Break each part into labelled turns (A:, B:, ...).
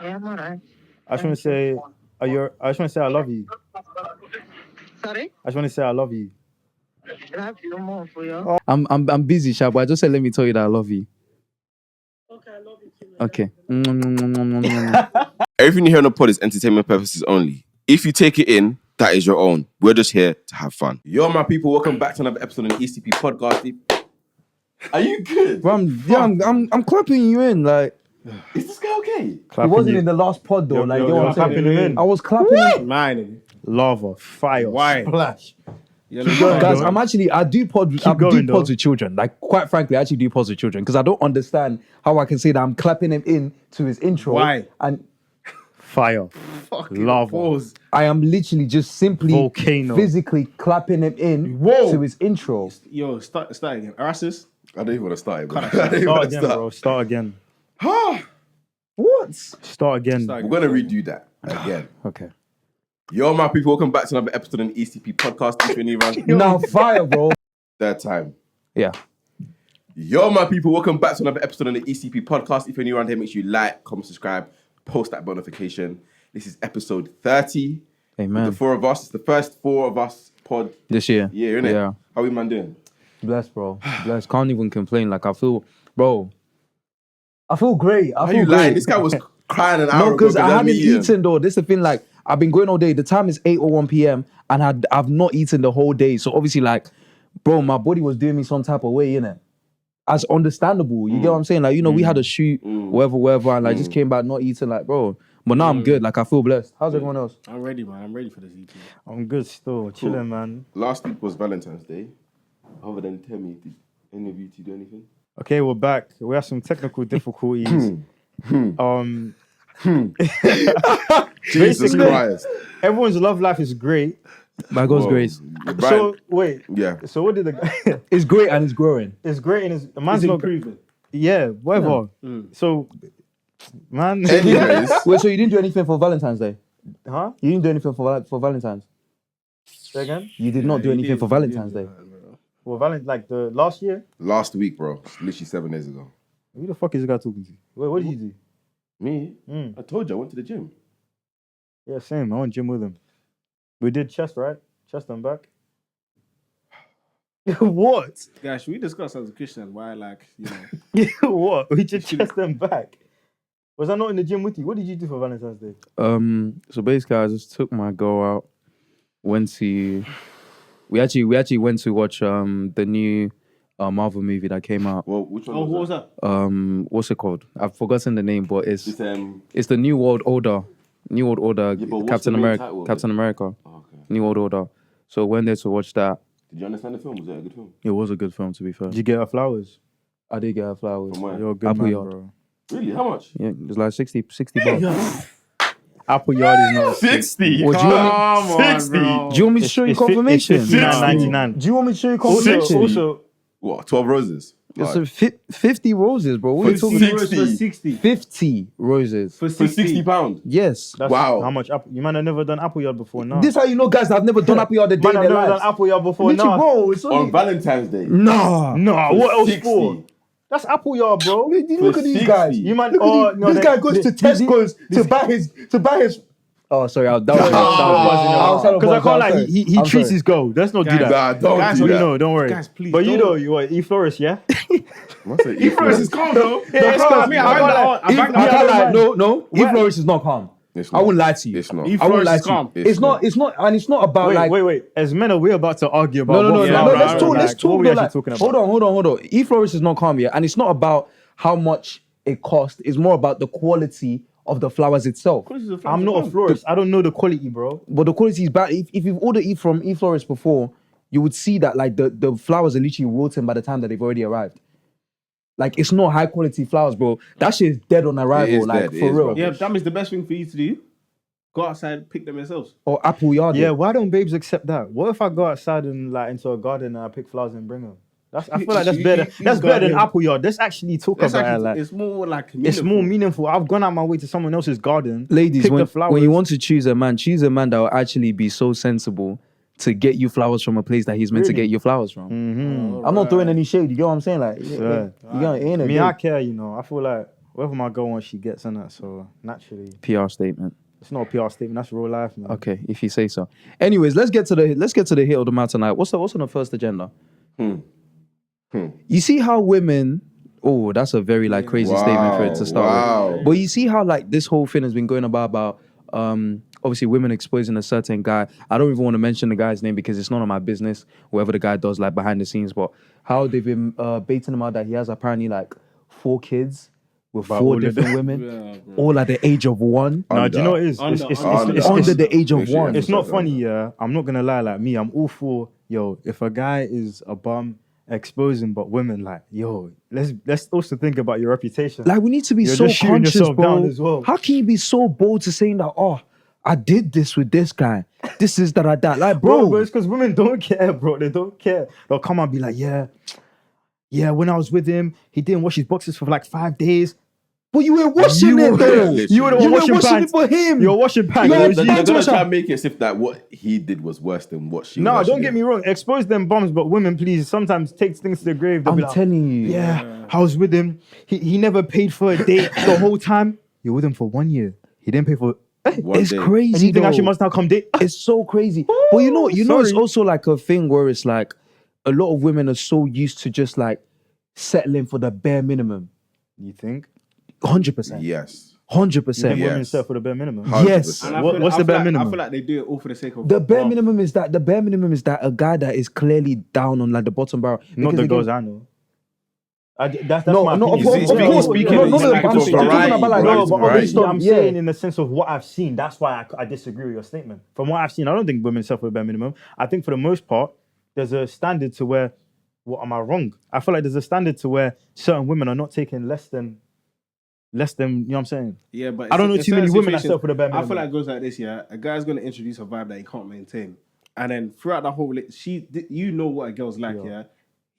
A: Yeah, I'm alright.
B: I just want to say, I just want to say I love you.
A: Sorry?
B: I just want to say I love you.
A: Love you more for you.
C: I'm busy, Sha, but I just said let me tell you that I love you.
A: Okay, I love you too.
C: Okay.
D: Everything you hear on the pod is entertainment purposes only. If you take it in, that is your own. We're just here to have fun. Yo, my people, welcome back to another episode of the ECP podcast. Are you good?
C: Bro, I'm clapping you in. Like,
D: Is this guy okay?
C: it wasn't in the last pod though. Like, you know what I'm saying?
B: clapping him in.
C: I was clapping him.
E: Mine.
B: Lava, fire,
E: Why?
B: splash.
C: Guys, I do pods
B: going,
C: with children. Like, quite frankly, I actually do pods with children because I don't understand how I can say that I'm clapping him in to his intro.
E: Why?
C: And
B: Fire, lava.
E: Pause.
C: I am literally just simply
B: Volcano.
C: physically clapping him in
E: Whoa.
C: to his intro.
E: Yo, start again. ERASTUS.
D: I don't even want to start it, bro.
B: Start again, bro. Start again.
C: What?
B: Start again.
D: We're going to redo that again.
C: Okay.
D: Yo, my people, welcome back to another episode of the ECP podcast. If you're new around,
C: Now fire, bro.
D: third time.
C: Yeah.
D: Yo, my people, welcome back to another episode of the ECP podcast. If you're new around here, make sure you like, comment, subscribe, post that bell notification. This is episode 30.
C: Amen.
D: The four of us. It's the first four of us pod
C: This year.
D: year, innit?
C: Yeah.
D: How we man doing?
C: Blessed, bro. Blessed. Can't even complain. Like, I feel great.
D: How you lying? This guy was crying an hour
C: No,
D: ago
C: because I
D: I'm
C: hadn't
D: eating.
C: eaten though. This is the thing, like, I've been going all day. The time is 8:01 p.m. and I've not eaten the whole day. So obviously, like, bro, my body was doing me some type of way, innit? As understandable. You get what I'm saying? Like, you know, we had a shoot, whatever, and I just came back not eating, like, bro. But now I'm good. Like, I feel blessed. How's everyone else?
E: I'm ready, man. I'm ready for this EP.
B: I'm good still. Chilling, man.
D: Last week was Valentine's Day. Other than Temi, did any of you two do anything?
B: Okay, we're back. We have some technical difficulties.
D: Jesus Christ.
B: Everyone's love life is great.
C: By God's
D: Whoa.
C: grace.
D: Right.
B: So wait.
D: Yeah.
B: So what did the guy?
C: It's great and it's growing.
B: It's great and it's man's
E: It's
B: not
E: improving.
B: Yeah, whatever. So, man.
D: Anyways,
C: Wait, so you didn't do anything for Valentine's Day?
B: Huh?
C: You didn't do anything for Valentine's?
B: Say again?
C: You did not do anything for Valentine's Day?
B: Well, like the last year.
D: last week, bro. Literally 7 days ago.
B: Who the fuck is this guy talking to? Wait, what did you do?
D: Me? I told you I went to the gym.
B: Yeah, same. I went gym with him. We did chest, right? Chest and back. What?
E: Guys, should we discuss as a Christian why, like, you know?
B: What? We did chest and back. Was I not in the gym with you? What did you do for Valentine's Day?
C: So basically, I just took my girl out. We actually went to watch the new Marvel movie that came out.
D: Well, which one
E: Oh, what was that?
C: What's it called? I've forgotten the name, but it's
D: It's,
C: the New World Order. New World Order.
D: Yeah, but what's
C: Captain
D: the main
C: America.
D: title of
C: Captain
D: it?
C: America.
D: Oh, okay.
C: New World Order. So went there to watch that.
D: Did you understand the film? Was that a good film?
C: It was a good film, to be fair.
B: Did you get her flowers?
C: I did get her flowers.
D: From where?
B: You're a good
C: Apple
B: man,
C: Yard.
B: bro.
D: Really? How much?
C: Yeah, it was like 60 bucks.
B: Apple Yard is not
D: 60.
C: What, do you want
E: Come on, bro.
C: Do you want me to show you confirmation?
B: It's $59.99.
C: Do you want me to show you confirmation?
B: Also,
D: What? 12 roses?
C: It's a 50 roses, bro. What are you talking about?
D: 60.
E: For 60.
C: 50 roses.
E: For
D: For
E: 60.
D: £60.
C: Yes.
B: that's
D: Wow.
B: how much Apple. You might have never done Apple Yard before now.
C: This how you know, guys, that have never done Apple Yard a day
B: Man,
C: in
B: I've
C: their
B: never done
C: lives.
B: Apple Yard before
C: Literally,
B: now.
C: bro, it's
D: On
C: only...
D: Valentine's Day.
C: Nah.
B: No, what else
D: 60.
B: for? That's Apple Yard, bro.
C: Look at these
D: 60.
C: guys.
B: You might.
C: Look at these, this guy goes to Tesco's to buy his. Oh, sorry, that was
B: Because I can't like he treats his goal. Let's not do
E: Guys,
B: that.
D: Nah, don't
E: Guys,
D: do
B: We
D: that.
B: know, don't worry.
E: Guys, please
B: But you
E: don't.
B: know, you what? E-Florist, yeah.
D: What's it? E-Florist.
E: calm, though.
B: Yeah, it's calm.
E: I banged that on.
C: No. E-Florist is not calm.
D: It's
C: I
D: not.
C: wouldn't lie to you.
D: It's not.
C: I won't
E: E-Florist
C: lie
E: is
C: to you.
E: calm.
C: It's not, and it's not about like.
B: Wait. As men, are we about to argue about?
C: No.
B: what
E: Yeah,
B: flower-
C: Let's talk.
B: like,
C: Let's
B: what
C: talk.
B: we
C: No,
B: actually
C: like,
B: talking about?
C: hold on. E-Florist is not calm yet, and it's not about how much it costs. It's more about the quality of the flowers itself.
B: I'm not a florist. I don't know the quality, bro.
C: But the quality is bad. If you've ordered from E-Florist before, you would see that like the flowers are literally wilting by the time that they've already arrived. Like, it's not high quality flowers, bro. That shit is dead on arrival,
D: is
C: like
D: dead. It
C: for
D: is
C: real.
D: rubbish.
E: Yeah, that is the best thing for you to do. Go outside, pick them yourselves.
C: Or Apple Yard.
B: Yeah, why don't babes accept that? What if I go outside and like into a garden and I pick flowers and bring them? I feel like that's better. That's better than Apple Yard. Let's actually talk
E: That's
B: about it.
E: actually,
B: Like,
E: it's more like
B: it's more meaningful. I've gone out my way to someone else's garden.
C: Ladies,
B: pick the
C: when
B: flowers.
C: you want to choose a man that will actually be so sensible to get you flowers from a place that he's meant to
B: Really?
C: get you flowers from.
B: Mm-hmm.
C: I'm not throwing any shade. You get what I'm saying? Like,
B: Yeah.
C: you got it.
B: Me, I care. You know. I feel like whatever my girl wants, she gets in that. So naturally,
C: PR statement.
B: it's not a PR statement. That's real life, man.
C: Okay, if you say so. Anyways, let's get to the hit of the matter tonight. What's on the first agenda? You see how women. Oh, that's a very like crazy statement for it to start with. But you see how like this whole thing has been going about obviously women exposing a certain guy. I don't even want to mention the guy's name because it's none of my business. Whoever the guy does like behind the scenes, but how they've been baiting him out that he has apparently like 4 kids with 4 different women, all at the age of 1.
B: No, do you know what it is? It's
C: Under the age of 1.
B: It's not funny, yeah. I'm not gonna lie. Like me, I'm all for if a guy is a bum, exposing, but women like let's also think about your reputation.
C: Like we need to be
B: You're
C: so
B: just shooting
C: conscious,
B: yourself
C: bro.
B: down as well.
C: How can you be so bold to saying that? Oh, I did this with this guy. This is that. Like, bro,
B: But it's because women don't care, bro. They don't care. They'll come and be like, yeah. When I was with him, he didn't wash his boxes for like 5 days.
C: but you were washing it though.
B: You were the one washing
C: washing
B: pants.
C: it for him.
B: You're washing pants.
C: Yeah,
D: They're
C: Pants
D: gonna
C: wash
D: try
C: up.
D: and make it as if that what he did was worse than what she.
B: No,
D: was
B: don't
D: actually
B: get me wrong. Expose them bums, but women, please, sometimes take things to the grave. They'll be
C: I'm
B: like,
C: telling you.
B: yeah, I was with him. He never paid for a date the whole time. You're with him for 1 year. He didn't pay for.
D: One
C: It's
D: day.
C: crazy.
B: And you think I
C: though.
B: should must now come date?
C: It's so crazy. But you know, it's
B: sorry.
C: also like a thing where it's like a lot of women are so used to just like settling for the bare minimum.
B: You think?
C: 100%.
D: Yes.
C: 100%.
B: Women
D: Yes.
B: settle for the bare minimum.
D: 100%.
C: Yes.
E: And I
B: What-
E: feel-
B: what's
E: I
B: the
E: feel
B: bare
E: like-
B: minimum?
E: I feel like they do it all for the sake of
C: The bare
E: wealth.
C: minimum is that a guy that is clearly down on like the bottom barrel.
B: Not
C: Because
B: the
C: again-
B: girls I know. That's
C: No,
B: my
C: no, of
B: opinion.
C: course,
D: He's
C: of
D: speaking-
C: course.
D: speaking-
C: No,
D: he's
C: no,
D: speaking
C: I'm
D: for
C: talking about
D: variety,
C: like,
D: bro.
B: No,
D: It's
B: but
D: variety.
B: obviously I'm
C: yeah.
B: saying in the sense of what I've seen. That's why I disagree with your statement. From what I've seen, I don't think women settle for the bare minimum. I think for the most part, there's a standard to where, what am I wrong? I feel like there's a standard to where certain women are not taking less than, you know what I'm saying?
E: Yeah, but
B: I don't know
E: in
B: too many
E: certain
B: women that
E: situations,
B: settle for the bare
E: I
B: minimum.
E: feel like it goes like this, yeah. A guy's gonna introduce a vibe that he can't maintain, and then throughout the whole, you know what a girl's like, yeah.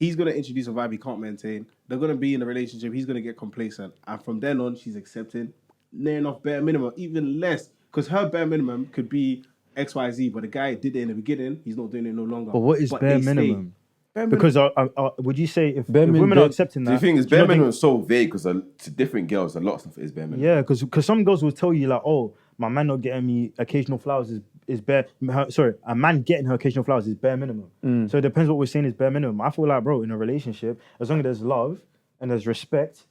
E: He's gonna introduce a vibe he can't maintain. They're gonna be in a relationship. He's gonna get complacent, and from then on, she's accepting near enough bare minimum, even less, because her bare minimum could be XYZ, but the guy did it in the beginning. He's not doing it no longer.
B: But what is bare
E: they stay.
B: minimum?
E: Bare minimum.
B: Because would you say if
C: Bare min-
B: women
C: bare-
B: are accepting that?
D: The thing is,
B: do you
D: bare
B: not think-
D: minimum is so vague because to different girls, a lot of stuff is bare minimum.
B: Yeah, because some girls will tell you like, oh, my man not getting me occasional flowers is bare. A man getting her occasional flowers is bare minimum. So it depends what we're saying is bare minimum. I feel like, bro, in a relationship, as long as there's love and there's respect,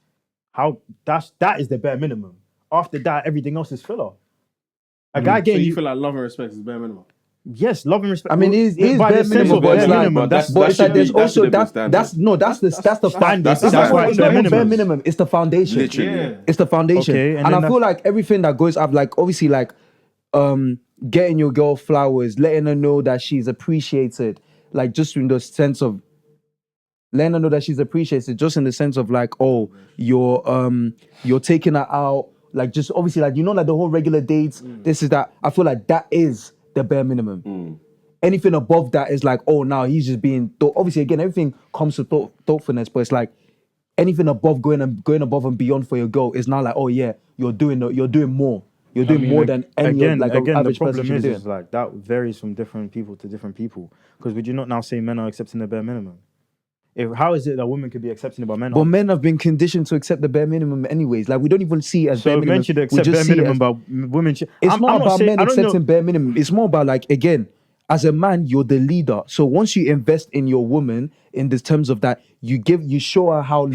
B: that is the bare minimum. After that, everything else is filler. A guy
E: So
B: getting
E: you
B: you,
E: feel like love and respect is bare minimum.
B: yes, love and respect.
C: I mean, it is
B: by
C: bare
B: the sense
C: minimum,
B: of
C: but
B: bare
C: it's like-
B: minimum.
D: but
B: That's
C: But it's
D: should
C: like there's
D: be- that
C: also
D: should be
C: that's
D: standard.
C: that's the
B: standard.
C: It's
B: That's
C: not
B: why it's bare
C: bare
B: minimum.
C: minimum. It's the foundation.
D: Literally.
E: Yeah.
C: It's the foundation.
B: Okay, and
C: and
B: then
C: I feel like everything that goes up, like obviously like getting your girl flowers, letting her know that she's appreciated, like just in the sense of letting her know that she's appreciated, just in the sense of like, oh, you're taking her out, like just obviously like like the whole regular dates, this is that. I feel like that is the bare minimum. Anything above that is like, oh, now he's just being obviously again everything comes to thoughtfulness, but it's like anything above going above and beyond for your girl is now like, oh yeah, you're doing more. You're doing more than any
B: again,
C: like
B: the
C: average person
B: problem
C: should be doing.
B: is like that varies from different people to different people. Because would you not now say men are accepting the bare minimum? How is it that women could be accepting it but men
C: But
B: aren't?
C: men have been conditioned to accept the bare minimum anyways. Like we don't even see it as bare
B: So
C: minimum.
B: men should
C: We
B: accept
C: just
B: bare
C: see it
B: minimum,
C: as-
B: but women should.
C: It's
B: I'm
C: not
B: not
C: about
B: saying-
C: men
B: I don't know-
C: accepting bare minimum. It's more about like, again, as a man, you're the leader. So once you invest in your woman in the terms of that, you show her how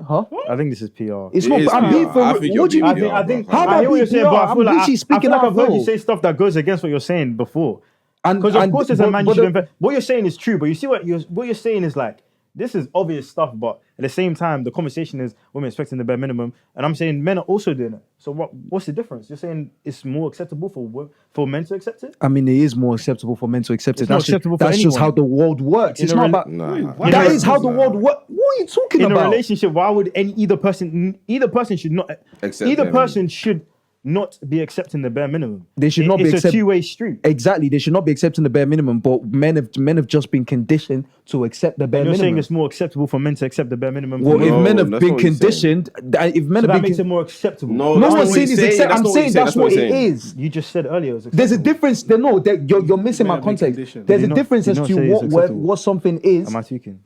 C: huh?
B: I think this is PR.
C: It's
D: It
C: not.
D: is
C: I'm
D: PR.
C: being for.
D: I think
C: What do you
D: you're
C: mean?
D: being
B: I think
C: How am
B: I
C: I
B: hear what you're
C: being
B: saying,
C: PR?
B: but I
C: I'm
B: feel like
C: literally speaking
B: I feel like
C: out
B: I've heard you
C: loud.
B: say stuff that goes against what you're saying before.
C: And
B: Because of
C: and-
B: course, as a
C: but-
B: man,
C: but
B: you should
C: the-
B: invest. What you're saying is true, but you see what you're saying is like, this is obvious stuff, but at the same time, the conversation is women expecting the bare minimum, and I'm saying men are also doing it. So what's the difference? You're saying it's more acceptable for men to accept it?
C: I mean, it is more acceptable for men to accept it.
B: It's not
C: That's just,
B: acceptable for
C: that's just
B: anyone.
C: how the world works.
B: In
C: It's
B: a
C: not
B: rel-
C: about.
D: Nah.
C: That
B: In a-
C: is how the world works. What are you talking
B: In a
C: about?
B: relationship, why would either person should not
D: Accept
B: either
D: bare
B: person should not be accepting the bare minimum.
C: They should not be
B: It's a
C: accept-
B: two-way street.
C: Exactly, they should not be accepting the bare minimum. But men have just been conditioned to accept the bare
B: You're saying
C: minimum.
B: it's more acceptable for men to accept the bare minimum.
C: Well,
B: for
C: if
B: women.
C: men have
D: that's
C: been
D: not what he's
C: conditioned, if men
B: So
C: have
B: that
C: been
B: makes it more acceptable.
D: No,
C: no
D: that's
C: one's
D: not what
C: saying
D: he's
C: it's
D: saying.
C: accept.
D: That's
C: I'm
D: not what
C: saying
D: he's saying.
C: that's
D: That's
C: what
D: what
C: it
D: he's
C: is.
B: You just said earlier it was
C: There's a
B: acceptable.
C: difference. You're missing my
E: Men have been
C: context.
E: conditioned.
C: There's
B: Did
C: a
B: you not-
C: difference
B: did
C: as
B: you not
C: to
B: say it's acceptable?
C: what something is.
B: Am I tweaking?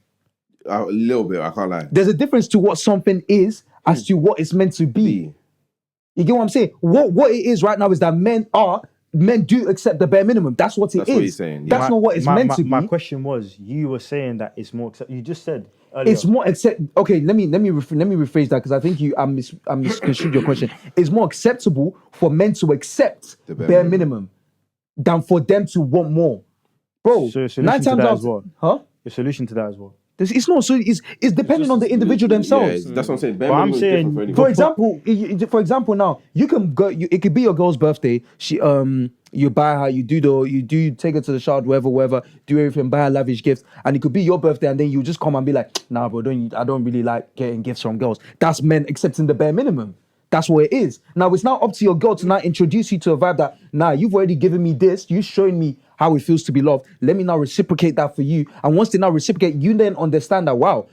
D: A little bit, I can't lie.
C: There's a difference to what something is as to what it's meant to be. You get what I'm saying? What it is right now is that men do accept the bare minimum. That's what it is.
D: That's what he's saying.
C: That's not what it's meant to be.
B: My question was, you were saying that it's more accept. You just said earlier.
C: It's more accept. Okay, let me rephrase that because I think I misconstrued your question. It's more acceptable for men to accept
D: The
C: bare
D: bare
C: minimum than for them to want more, bro.
B: So your solution
C: 9
B: to
C: times
B: that
C: out,
B: as well.
C: huh?
B: Your solution to that as well.
C: It's not. So it's depending on the individual
D: Yeah,
C: themselves.
D: that's what I'm saying. Bare
B: But I'm
D: minimum is
B: saying-
D: different for anyone.
C: For example, now you can go. It could be your girl's birthday. You buy her. You take her to the shower, wherever. Do everything. Buy her lavish gifts, and it could be your birthday, and then you just come and be like, "Nah, bro, I don't really like getting gifts from girls." That's men accepting the bare minimum. That's what it is. Now it's now up to your girl to now introduce you to a vibe that, nah, you've already given me this. You're showing me how it feels to be loved. Let me now reciprocate that for you. And once they now reciprocate, you then understand that, wow,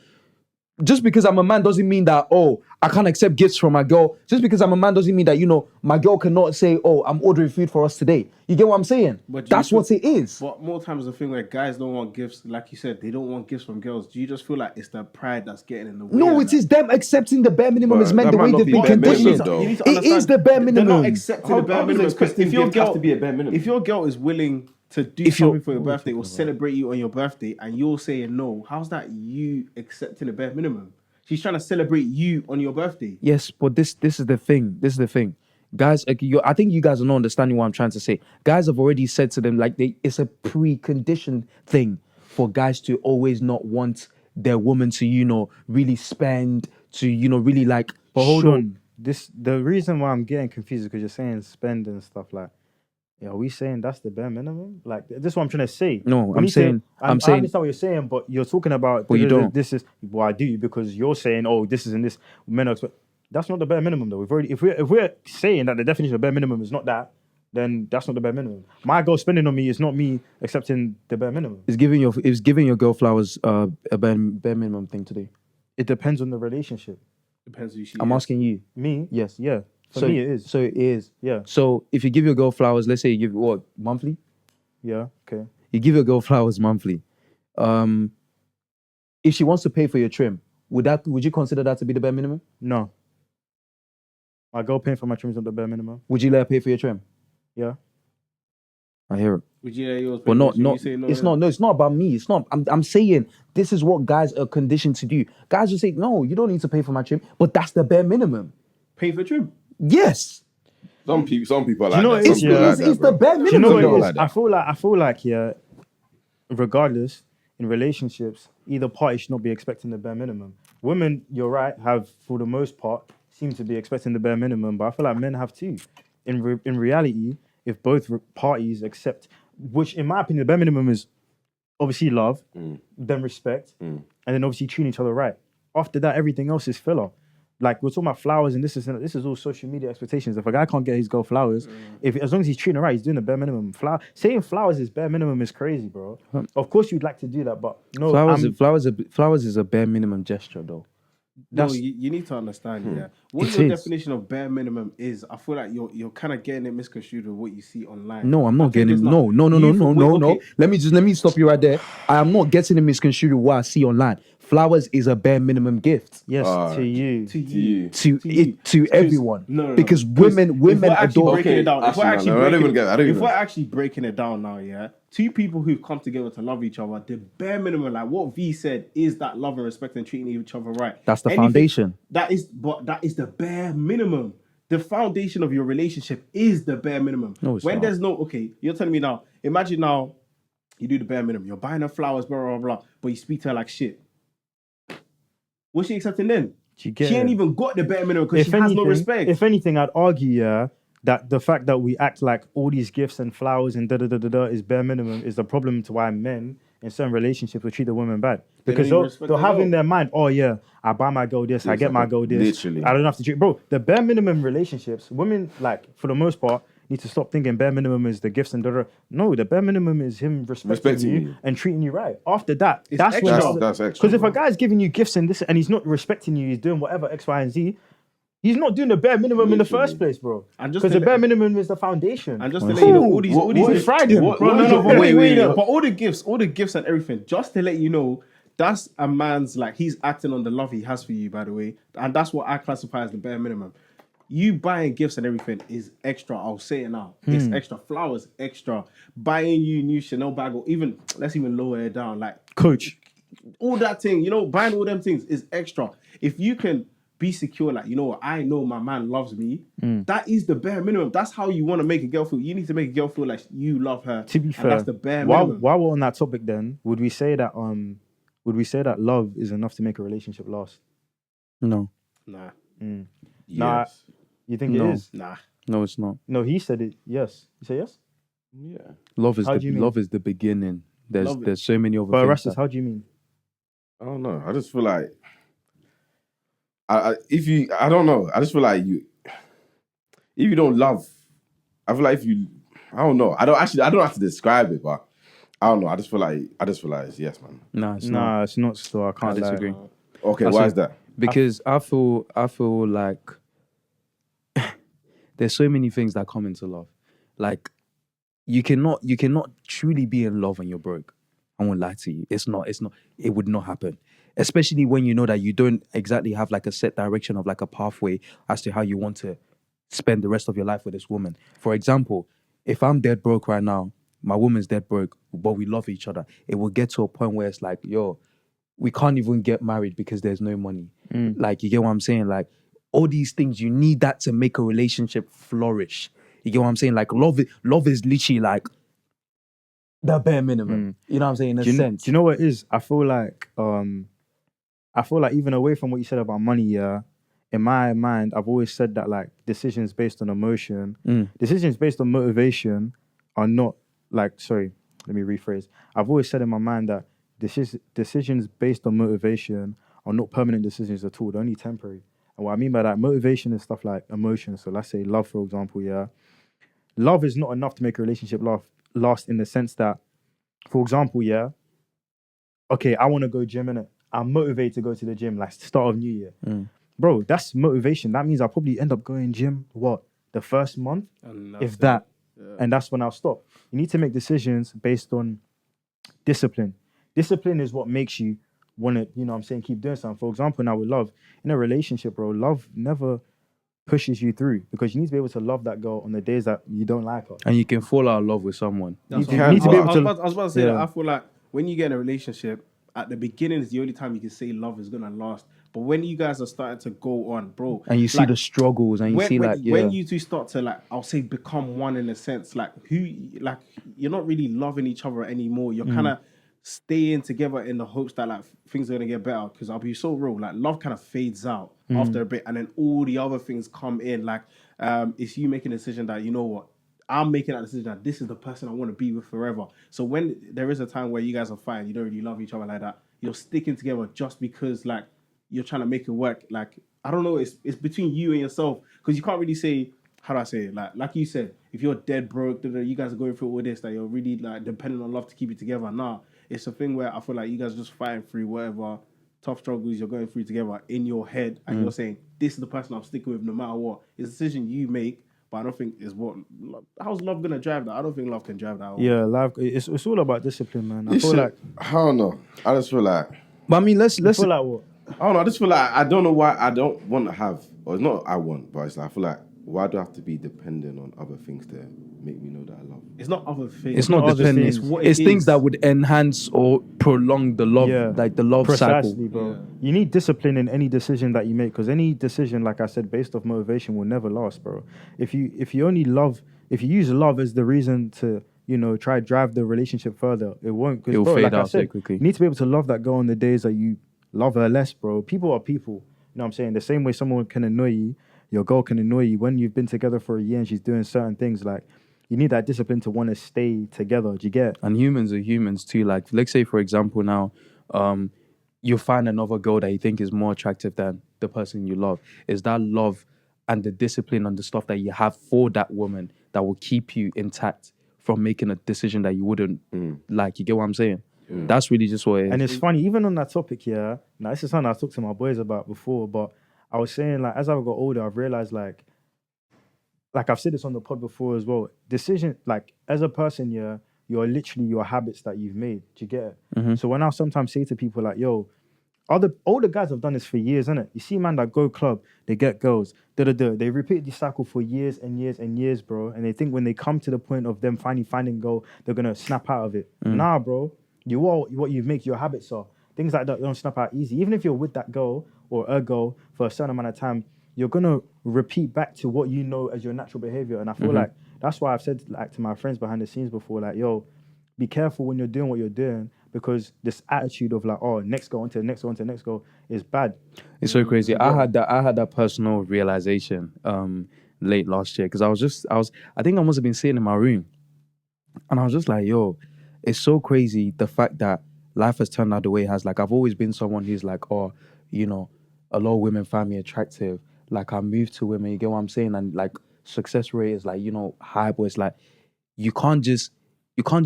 C: just because I'm a man doesn't mean that, oh, I can't accept gifts from my girl. Just because I'm a man doesn't mean that, my girl cannot say, oh, I'm ordering food for us today. You get what I'm saying?
E: But
C: That's what it is.
E: But more times the thing where guys don't want gifts, like you said, they don't want gifts from girls. Do you just feel like it's the pride that's getting in the way?
C: No,
E: of
C: it
E: that?
C: is them accepting the bare minimum
D: But
C: as men
D: that
C: the way
D: might not
C: they've
D: be
C: been
D: bare minimum,
C: conditioned.
D: though.
E: You need to
C: It is the bare
E: They're
C: minimum.
E: not accepting
D: How-
E: the bare
D: how does
E: minimum.
D: accepting
E: If your
D: gift have
E: girl
D: to be a bare minimum?
E: If your girl is willing to do
C: If you're-
E: something for your birthday or celebrate you on your birthday, and you're saying no, how's that you accepting the bare minimum? She's trying to celebrate you on your birthday.
C: Yes, but this is the thing. This is the thing. Guys, I think you guys are not understanding what I'm trying to say. Guys have already said to them, like, it's a preconditioned thing for guys to always not want their woman to, really spend, to, really like.
B: But hold
C: show-
B: on. The reason why I'm getting confused is because you're saying spend and stuff like. Yeah, are we saying that's the bare minimum? Like, this is what I'm trying to say.
C: No,
B: We
C: I'm
B: need to-
C: saying-
B: I
C: I'm saying-
B: understand what you're saying, but you're talking about.
C: But you don't.
B: This is. Well, I do because you're saying, oh, this is and this. Men are. That's not the bare minimum, though. If we're saying that the definition of bare minimum is not that, then that's not the bare minimum. My girl spending on me is not me accepting the bare minimum.
C: It's giving your girl flowers a bare minimum thing today.
B: It depends on the relationship.
E: Depends who she
C: I'm
E: is.
C: asking you.
B: Me,
C: Yes.
B: yeah. For
C: So
B: me, it is.
C: So it is.
B: Yeah,
C: So if you give your girl flowers, let's say you give what, monthly?
B: yeah. Okay.
C: You give your girl flowers monthly. If she wants to pay for your trim, would you consider that to be the bare minimum?
B: No. My girl paying for my trim is not the bare minimum.
C: Would you let her pay for your trim?
B: Yeah.
C: I hear it.
E: Would you let yours pay
C: But
E: for you? You say no,
C: it's
E: yeah.
C: not. No, it's not about me. It's not. I'm saying this is what guys are conditioned to do. Guys will say, no, you don't need to pay for my trim, but that's the bare minimum.
E: Pay for trim.
C: Yes,
D: Some people are
B: Do
D: like
B: you know
D: that.
B: what
D: Some
B: it is?
D: people
B: Yeah.
D: like that,
C: it's the
D: bro.
C: bare
B: Do you know
C: minimum.
B: what it
C: though.
B: is?
D: like that.
B: I feel like, yeah, regardless, in relationships, either party should not be expecting the bare minimum. Women, you're right, have, for the most part, seem to be expecting the bare minimum, but I feel like men have too. In reality, if both parties accept, which in my opinion, the bare minimum is obviously love, then respect, and then obviously treating each other right. After that, everything else is filler. Like, we're talking about flowers, and this is all social media expectations. If a guy can't get his girl flowers, as long as he's treating her right, he's doing the bare minimum. Saying flowers is bare minimum is crazy, bro. Of course, you'd like to do that, but no.
C: Flowers is a bare minimum gesture, though.
E: No, you need to understand, yeah. What
C: It
E: your
C: is.
E: definition of bare minimum is, I feel like you're kind of getting it misconstrued with what you see online.
C: No, I'm
E: I
C: not
E: think
C: getting
E: it's
C: it.
E: not.
C: No.
E: Okay.
C: Let me stop you right there. I am not getting it misconstrued with what I see online. Flowers is a bare minimum gift
B: Yes, to you.
E: To
D: you.
C: to everyone.
E: No.
C: Because women
E: If we're actually
C: adore.
E: breaking it down,
D: Actually, no, I don't even get it. I don't
E: if
D: even-
E: we're actually breaking it down now, yeah, two people who've come together to love each other, the bare minimum, like what V said, is that love and respect and treating each other right.
C: That's the foundation.
E: That is the bare minimum. The foundation of your relationship is the bare minimum.
C: No, it's
E: when
C: not.
E: there's no, okay, you're telling me now, imagine now, you do the bare minimum, you're buying her flowers, blah, blah, blah, but you speak to her like shit. What's she accepting then?
B: Do you get
E: She ain't
B: it?
E: even got the bare minimum because she has no respect.
B: If anything, I'd argue, yeah, that the fact that we act like all these gifts and flowers and da is bare minimum is the problem to why men in certain relationships will treat the women bad. Because
E: don't even respect
B: they'll
E: their
B: have in
E: girl.
B: their mind, oh yeah, I buy my girl this, I get my girl this.
D: Literally.
B: I don't have to treat. Bro, the bare minimum relationships, women, like, for the most part, need to stop thinking bare minimum is the gifts and da. No, the bare minimum is him respecting you
D: you.
B: and treating you right. After that,
E: It's
B: that's when
E: extra.
D: That's extra,
B: because if a
D: bro.
B: guy's giving you gifts and this and he's not respecting you, he's doing whatever X, Y, and Z. He's not doing the bare minimum in the first place, bro.
E: And just
B: Because
E: to
B: the
E: let-
B: bare minimum is the foundation.
E: And just to let you know, all these
B: we fried him.
E: Bro, no, but wait. But all the gifts and everything, just to let you know, that's a man's like he's acting on the love he has for you, by the way, and that's what I classify as the bare minimum. You buying gifts and everything is extra. I'll say it now. It's extra. Flowers, extra. Buying you new Chanel bag, or even let's even lower it down. Like
B: Coach.
E: all that thing, buying all them things is extra. If you can be secure, like, what, I know my man loves me, that is the bare minimum. That's how you want to make a girl feel. You need to make a girl feel like you love her.
B: To be fair,
E: that's the bare
B: while
E: minimum.
B: we're on that topic, then would we say that love is enough to make a relationship last?
C: No.
E: Nah.
B: Nah, you think
C: No.
B: it is?
E: Nah.
C: No, it's not.
B: No, he said it. Yes, you say yes.
D: Yeah.
C: Love is
B: How do you mean?
C: love is the beginning.
E: Love
C: There's so many other
B: But
C: things.
B: Erastus, how do you mean?
D: I don't know. I just feel like I don't know. I just feel like if you don't love, I feel like I don't know. I don't have to describe it, but I don't know. I just feel like it's yes, man.
C: Nah, it's not.
B: Nah, it's not. So I
C: I
B: can't lie.
C: disagree.
D: Okay,
C: That's
D: why
C: it.
D: is that?
C: Because I feel like there's so many things that come into love. Like you cannot truly be in love when you're broke. I won't lie to you. It's not. It would not happen. Especially when you know that you don't exactly have like a set direction of like a pathway as to how you want to spend the rest of your life with this woman. For example, if I'm dead broke right now, my woman's dead broke, but we love each other, it will get to a point where it's like, yo, we can't even get married because there's no money. Like, you get what I'm saying? Like, all these things, you need that to make a relationship flourish. You get what I'm saying? Like, love is literally like the bare minimum. You know what I'm saying? In a sense.
B: Do you know what it is? I feel like even away from what you said about money, yeah, in my mind, I've always said that like decisions based on emotion, decisions based on motivation are not like, sorry, let me rephrase. I've always said in my mind that decisions based on motivation are not permanent decisions at all. They're only temporary. And what I mean by that, motivation is stuff like emotion. So let's say love, for example, yeah. Love is not enough to make a relationship last in the sense that, for example, yeah, okay, I want to go gym, innit? I'm motivated to go to the gym, like start of New Year. Bro, that's motivation. That means I'll probably end up going gym, the first month? If that. Yeah. And that's when I'll stop. You need to make decisions based on discipline. Discipline is what makes you want to, keep doing something. For example, now with love, in a relationship, bro, love never pushes you through because you need to be able to love that girl on the days that you don't like her.
C: And you can fall out of love with someone.
E: I was about to say that. I feel like when you get in a relationship, at the beginning is the only time you can say love is gonna last. But when you guys are starting to go on, bro,
C: and you see the struggles, and you see
E: when you two start to like, I'll say become one in a sense, like you're not really loving each other anymore. You're kind of staying together in the hopes that like things are gonna get better. Because I'll be so real, like love kind of fades out after a bit, and then all the other things come in. Like it's you making a decision that, you know what, I'm making that decision that this is the person I want to be with forever. So when there is a time where you guys are fighting, you don't really love each other like that, you're sticking together just because like you're trying to make it work. Like, I don't know, it's between you and yourself, because you can't really say, how do I say it? Like you said, if you're dead broke, you guys are going through all this, that you're really like dependent on love to keep it together. Nah, it's a thing where I feel like you guys are just fighting through whatever tough struggles you're going through together in your head, and you're saying, this is the person I'm sticking with no matter what. It's a decision you make. But I don't think how's love gonna drive that? I don't think love can drive that.
B: Yeah, love. It's all about discipline, man. I
D: don't know. I just feel like.
C: But I mean, let's
B: feel like what?
D: I don't know. I just feel like I don't know why I don't want to have, or it's not I want, but it's like I feel like, why do I have to be dependent on other things to make me know that I love?
E: It's not other things.
C: It's not dependent.
B: Things.
C: It's
E: what
C: it's
E: it
C: things
E: is.
C: that would enhance or prolong the love, like the love
B: Precisely,
C: cycle.
B: bro.
E: Yeah.
B: You need discipline in any decision that you make, because any decision, like I said, based off motivation will never last, bro. If you use love as the reason to, try to drive the relationship further, it won't.
C: It'll
B: Bro,
C: fade
B: like I
C: out so
B: said,
C: quickly.
B: you need to be able to love that girl on the days that you love her less, bro. People are people. You know what I'm saying? The same way someone can annoy you, your girl can annoy you when you've been together for a year and she's doing certain things. Like, you need that discipline to want to stay together. Do you get?
C: And humans are humans too. Like, let's say, for example, now, you find another girl that you think is more attractive than the person you love. Is that love and the discipline and the stuff that you have for that woman that will keep you intact from making a decision that you wouldn't like? You get what I'm saying? That's really just what it is.
B: And it's funny, even on that topic, yeah. Now, this is something I talked to my boys about before, but I was saying, like, as I got older, I've realized, like I've said this on the pod before as well, decision, like, as a person, yeah, you're literally your habits that you've made. Do you get it? So when I sometimes say to people like, yo, older guys have done this for years, innit? You see man that go club, they get girls, they repeat this cycle for years and years and years, bro. And they think when they come to the point of them finally finding girl, they're gonna snap out of it. Nah, bro. You are what you make your habits are. Things like that don't snap out easy. Even if you're with that girl or a girl for a certain amount of time, you're gonna repeat back to what you know as your natural behavior. And I feel like that's why I've said like to my friends behind the scenes before, like, yo, be careful when you're doing what you're doing, because this attitude of like, oh, next go on to the next go on to the next go is bad.
C: It's so crazy. I had that personal realization late last year, because I think I must have been sitting in my room and I was just like, yo, it's so crazy the fact that life has turned out the way it has. Like, I've always been someone who's like, oh, you know, a lot of women find me attractive. Like, I move to women, you get what I'm saying? And like, success rate is like, you know, high, but it's like, you can't just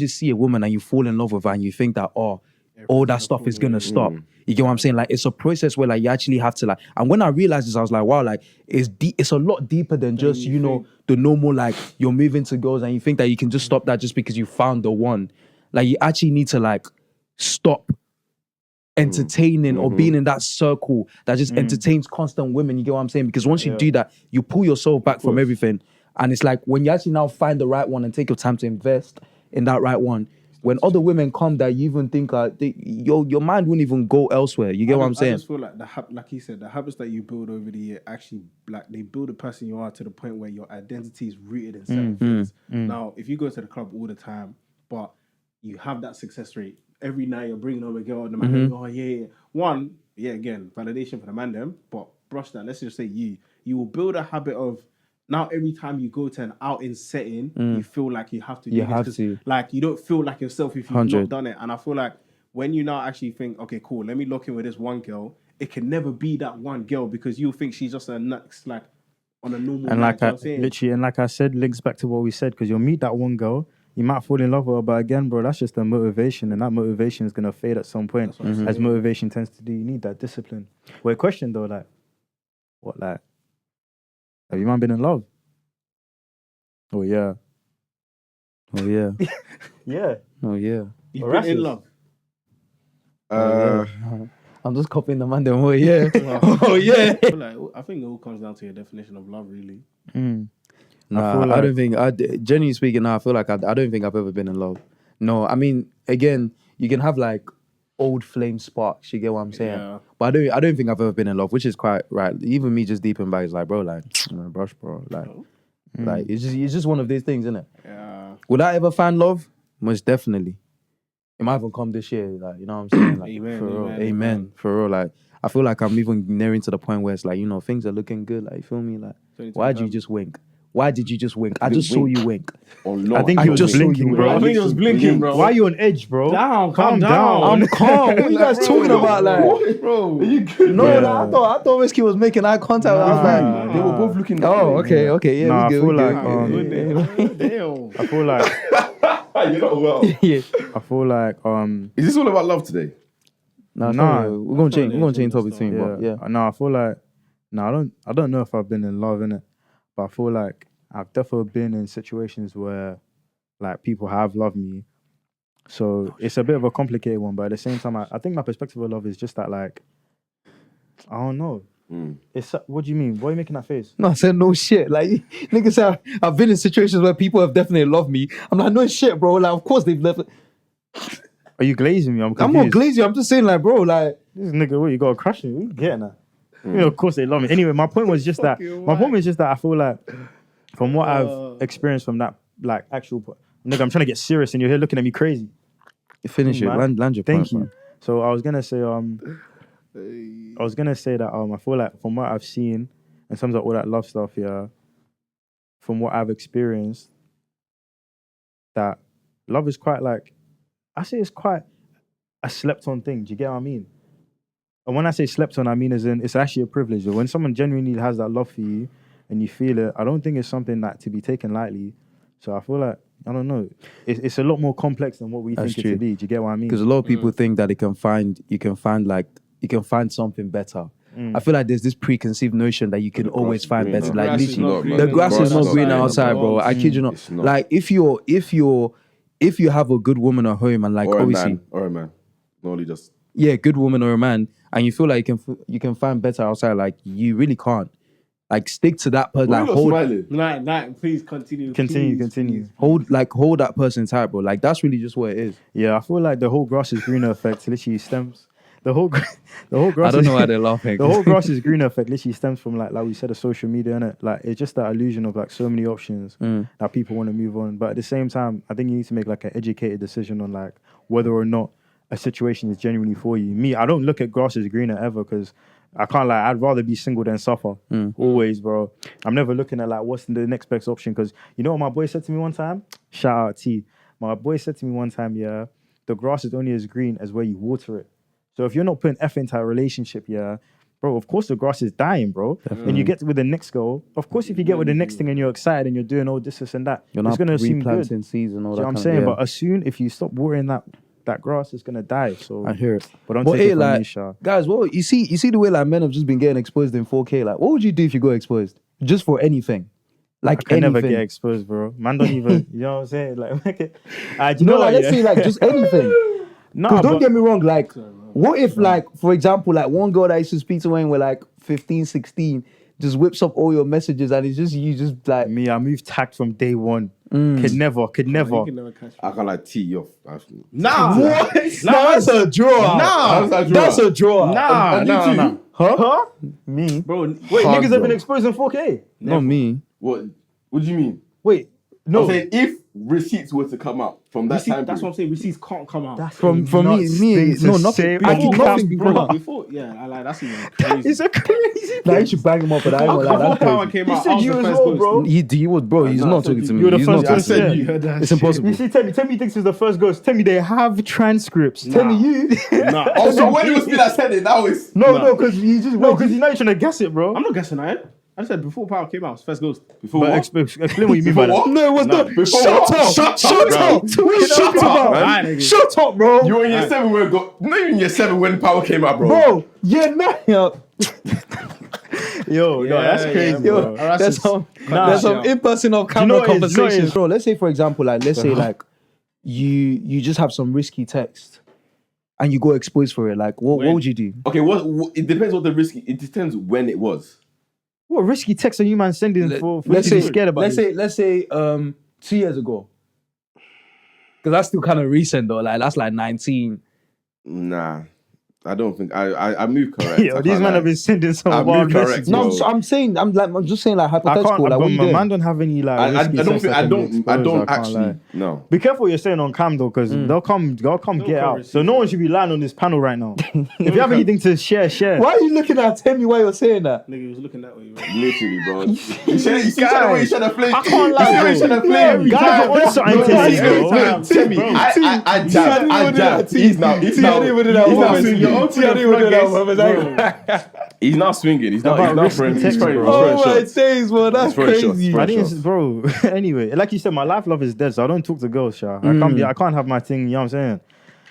C: see a woman and you fall in love with her and you think that, oh, all that stuff is gonna stop. You get what I'm saying? Like, it's a process where like you actually have to like, and when I realized this, I was like, wow, like it's a lot deeper than just, you know, the normal, like, you're moving to girls and you think that you can just stop that just because you found the one. Like, you actually need to like stop entertaining or being in that circle that just entertains constant women. You get what I'm saying? Because once you do that, you pull yourself back from everything. And it's like, when you actually now find the right one and take your time to invest in that right one, when other women come that you even think your mind wouldn't even go elsewhere. You get what I'm saying?
E: I just feel like like he said, the habits that you build over the year actually, like, they build the person you are to the point where your identity is rooted in certain things. Now, if you go to the club all the time, but you have that success rate, every night you're bringing home a girl, and the man goes, oh yeah. One, again, validation for the man them, but brush that. Let's just say you will build a habit of, now every time you go to an outing setting, you feel like you have to do this. Like, you don't feel like yourself if you've not done it. And I feel like when you now actually think, okay, cool, let me lock in with this one girl, it can never be that one girl, because you think she's just a next, like, on a normal
B: and
E: night.
B: Like I said, links back to what we said, because you'll meet that one girl, you might fall in love with her, but again, bro, that's just a motivation, and that motivation is gonna fade at some point, as motivation tends to do. You need that discipline. Wait, question though, like, what, like, have you man been in love? Oh yeah.
C: Oh yeah.
B: Yeah.
C: Oh yeah.
E: You've been in love.
C: I'm just copying the man then. Oh yeah. Oh yeah.
E: I think it all comes down to your definition of love, really.
C: Nah, I don't think. Genuinely speaking, I feel like I don't think I've ever been in love. No, I mean, again, you can have like old flame sparks. You get what I'm saying? Yeah. But I don't think I've ever been in love, which is quite right. Even me just deep in back is like, bro, like, brush, bro, like, like it's just one of these things, isn't it? Yeah. Would I ever find love? Most definitely. It might even come this year, like, you know what I'm saying? Like, amen, for real. Like, I feel like I'm even nearing to the point where it's like, you know, things are looking good. Like, you feel me? Like, why did you just wink? Why did you just wink? I just saw you wink.
B: I think he was blinking, bro.
E: I think he was blinking, bro.
B: Why are you on edge, bro?
E: Calm down.
C: I'm calm. What are you guys talking about, like?
E: What, bro? Are you good?
C: No, I thought Risky was making eye contact. I was like,
E: they were both looking.
C: Oh, okay, yeah.
B: Nah,
C: we
B: I feel like,
E: damn.
B: I feel like,
D: You're not well.
C: yeah.
B: I feel like,
D: Is this all about love today?
C: Nah, we're gonna change topic soon.
B: yeah.
C: But yeah.
B: No, I feel like, I don't know if I've been in love, innit? But I feel like I've definitely been in situations where, like, people have loved me. So it's a bit of a complicated one, but at the same time, I think my perspective of love is just that, like, I don't know. It's, what do you mean? Why are you making that face?
C: No, I said no shit. Like, niggas say I've been in situations where people have definitely loved me. I'm like, no shit, bro. Like, of course they've left.
B: Are you glazing me? I'm
C: not glazing you. I'm just saying, like, bro, like,
B: this nigga, what, you got a crush on me? You getting that? You know, of course they love me. Anyway, my point was just that. I feel like, from what I've experienced from that, like, actual, nigga, I'm trying to get serious and you're here looking at me crazy.
C: Finish it. Land your point.
B: Thank you. Man. So I was gonna say, that I feel like, from what I've seen in terms of all that love stuff, yeah, from what I've experienced, that love is quite, like, I say it's quite a slept on thing. Do you get what I mean? And when I say slept on, I mean as in, it's actually a privilege. When someone genuinely has that love for you and you feel it, I don't think it's something that to be taken lightly. So I feel like, I don't know, it's a lot more complex than what we think it to be. Do you get what I mean?
C: Because a lot of people think that you can find something better. I feel like there's this preconceived notion that you can always find better. Like, literally, the grass is not green outside, bro. I kid you not. Like, if you're if you have a good woman at home and like
D: or
C: obviously
D: a man. Not only just
C: good woman or a man, and you feel like you can find better outside, like you really can't. Like stick to that person. Like hold,
E: Nah, please continue.
B: Continue.
C: hold that person tight, bro. Like that's really just what it is.
B: Yeah, I feel like the whole grass is greener effect literally stems. The whole grass.
C: I don't know why they're laughing.
B: The whole grass is greener effect literally stems from like we said, the social media, innit? Like it's just that illusion of like so many options that people want to move on. But at the same time, I think you need to make like an educated decision on like whether or not a situation is genuinely for you. Me, I don't look at grass as greener ever because I can't lie. I'd rather be single than suffer. Always, bro. I'm never looking at like what's the next best option because you know what my boy said to me one time? Shout out T. My boy said to me one time, yeah, the grass is only as green as where you water it. So if you're not putting effort into a relationship, yeah, bro, of course the grass is dying, bro. And you get with the next girl, of course if you get with the next thing and you're excited and you're doing all this and that,
C: You're
B: it's
C: not
B: gonna seem good.
C: replanting seeds and all that.
B: You know what I'm saying? But as soon if you stop watering that grass, it's gonna die. So
C: I hear it.
B: But don't
C: But
B: take
C: hey,
B: it from
C: like,
B: me, Sha.
C: guys, what you see the way like men have just been getting exposed in 4K. Like, what would you do if you got exposed just for anything? Like
B: I can
C: anything.
B: never get exposed, bro. Man don't even, you know what I'm saying? Like, do you
C: You know,
B: know
C: like
B: what,
C: let's say like just anything.
B: Nah,
C: Because don't
B: but-
C: get me wrong, like, what if like, for example, like one girl that I used to speak to when we're like 15, 16, just whips up all your messages and it's just you just like
B: Me, I moved tact from day one. Could never.
E: You can never catch me.
D: I can't like tee you off.
E: Nah.
C: what? That's a draw.
E: Nah.
C: That's a draw.
E: Nah.
B: Huh? Me?
E: Bro,
B: Wait,
C: Hard
B: niggas have been
C: draw.
B: exposed in 4K?
C: Not me.
D: What do you mean?
B: Wait, no.
D: I'm saying if receipts were to come out from that time
E: that's what I'm
D: period.
E: saying. Receipts can't come out.
B: That's
C: From
B: a nuts
C: me,
B: thing to
C: no, nothing.
B: say.
C: I keep
B: Before,
C: nothing
B: bro.
C: before.
E: Before, yeah, I like that's even crazy.
B: It's a crazy
C: Like, you should bang him up for that.
E: Before
C: That's
E: Power
C: crazy.
E: came
B: He
E: out,
B: said
E: I was
B: you
E: the
B: as
E: first
B: well,
E: ghost.
B: bro.
C: He was, bro. He's
E: no, I
C: not
E: said
C: talking to me.
B: you're the
C: He's
B: first
C: not
B: ghost,
C: talking to
B: yeah.
C: me.
B: You
E: heard that
C: It's
E: shit.
C: impossible.
B: You see, Tell me thinks he's the first ghost. Tell me they have transcripts. Tell me you.
E: Nah.
D: Also, when it was me that said it, that was
B: No, because you just because you're not trying to guess it, bro.
E: I'm not guessing that. I said before Power came out, it was first ghost.
D: before
B: But
D: what?
B: explain what you mean by
D: Before
B: that.
D: what?
C: No, it was not.
D: Before
C: Shut
D: what?
C: up.
D: Shut
C: Shut
D: up,
C: up.
D: bro.
C: Shut up.
D: man.
E: nigga.
C: Shut up, bro.
D: You were in year 7 when it got. Not even year 7 when Power came out, bro.
C: Bro, yeah, nah.
B: Yo, no, that's
E: Yeah,
B: crazy,
E: yeah,
B: bro.
E: bro.
C: There's some
E: Nah.
C: impersonal
B: know
C: camera
B: what it is? You know what it
C: conversations.
B: is?
C: Bro, let's say for example, like let's say like you just have some risky text and you go exposed for it. Like what would you do?
D: Okay, what? It depends what the risk. It depends when it was.
B: What risky text are you man sending for
C: Let's
B: you to be
C: say
B: scared about?
C: let's say 2 years ago. Because that's still kind of recent though. Like that's like 19.
D: Nah, I don't think I moved correct.
B: Yo,
D: I
B: these
D: can't
B: men
D: lie.
B: have been sending some
D: I
B: wild
D: moved correct,
B: messages.
C: No,
D: bro.
C: I'm just saying like
B: I
C: hypothetical.
B: can't.
C: Like
B: But
C: what you
B: my
C: doing?
B: man don't have any like.
D: I
B: risky
D: don't
B: text
D: think
B: that
D: I
B: can be
D: don't
B: exposed, can't
D: actually
B: lie.
D: no.
B: Be careful what you're saying on cam though, because they'll come get out. So no one should be lying on this panel right now. If you have anything to share.
C: Why are you looking at Tell me why you're saying that?
E: Nigga was looking that way, bro.
D: Literally, bro. You see the way you should have played.
B: I can't lie,
D: You
B: bro.
D: should have played.
B: Guys are on something today, bro.
D: Timmy, I jab. He's now He's now swinging. He's now throwing
B: text, bro.
C: Oh my
D: shots.
C: days, bro, that's
D: He's throwing shots,
C: crazy.
D: bro.
B: I think it's, bro. Anyway, like you said, my life love is dead, so I don't talk to girls, Sha. I can't have my thing. You know what I'm saying?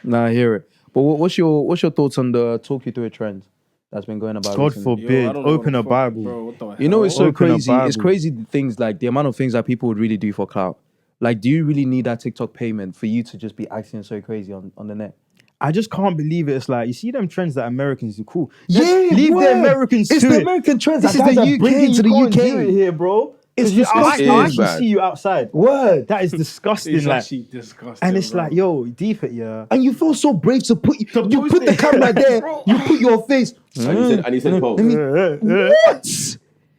C: Nah, I hear it. But what's your thoughts on the talk you through a trend that's been going about?
B: God
C: recently?
B: forbid. Open a Bible.
E: Bro, what the hell?
C: You know, it's so
B: Open a
C: crazy. It's
B: Bible.
C: crazy the things like the amount of things that people would really do for clout. Like, do you really need that TikTok payment for you to just be acting so crazy on the net?
B: I just can't believe it. It's like you see them trends that Americans do. Cool.
C: Yeah,
B: leave
C: word.
B: the Americans
C: It's
B: to
C: the
B: it.
C: American trends.
B: This is
C: that
B: the
C: guys are
B: UK.
C: bringing to the
B: You can't do
C: UK.
B: it here, bro.
C: It's
B: I
C: disgusting.
B: actually
D: bad.
B: see you outside.
C: Word.
B: That is disgusting.
E: It's
B: Like,
E: actually disgusting.
B: and it's
E: bro.
B: like, yo, deep it, yeah.
C: And you feel so brave to put you
E: post
C: put the
E: it.
C: camera there. You put your face.
D: And he said, "Pose."
C: What?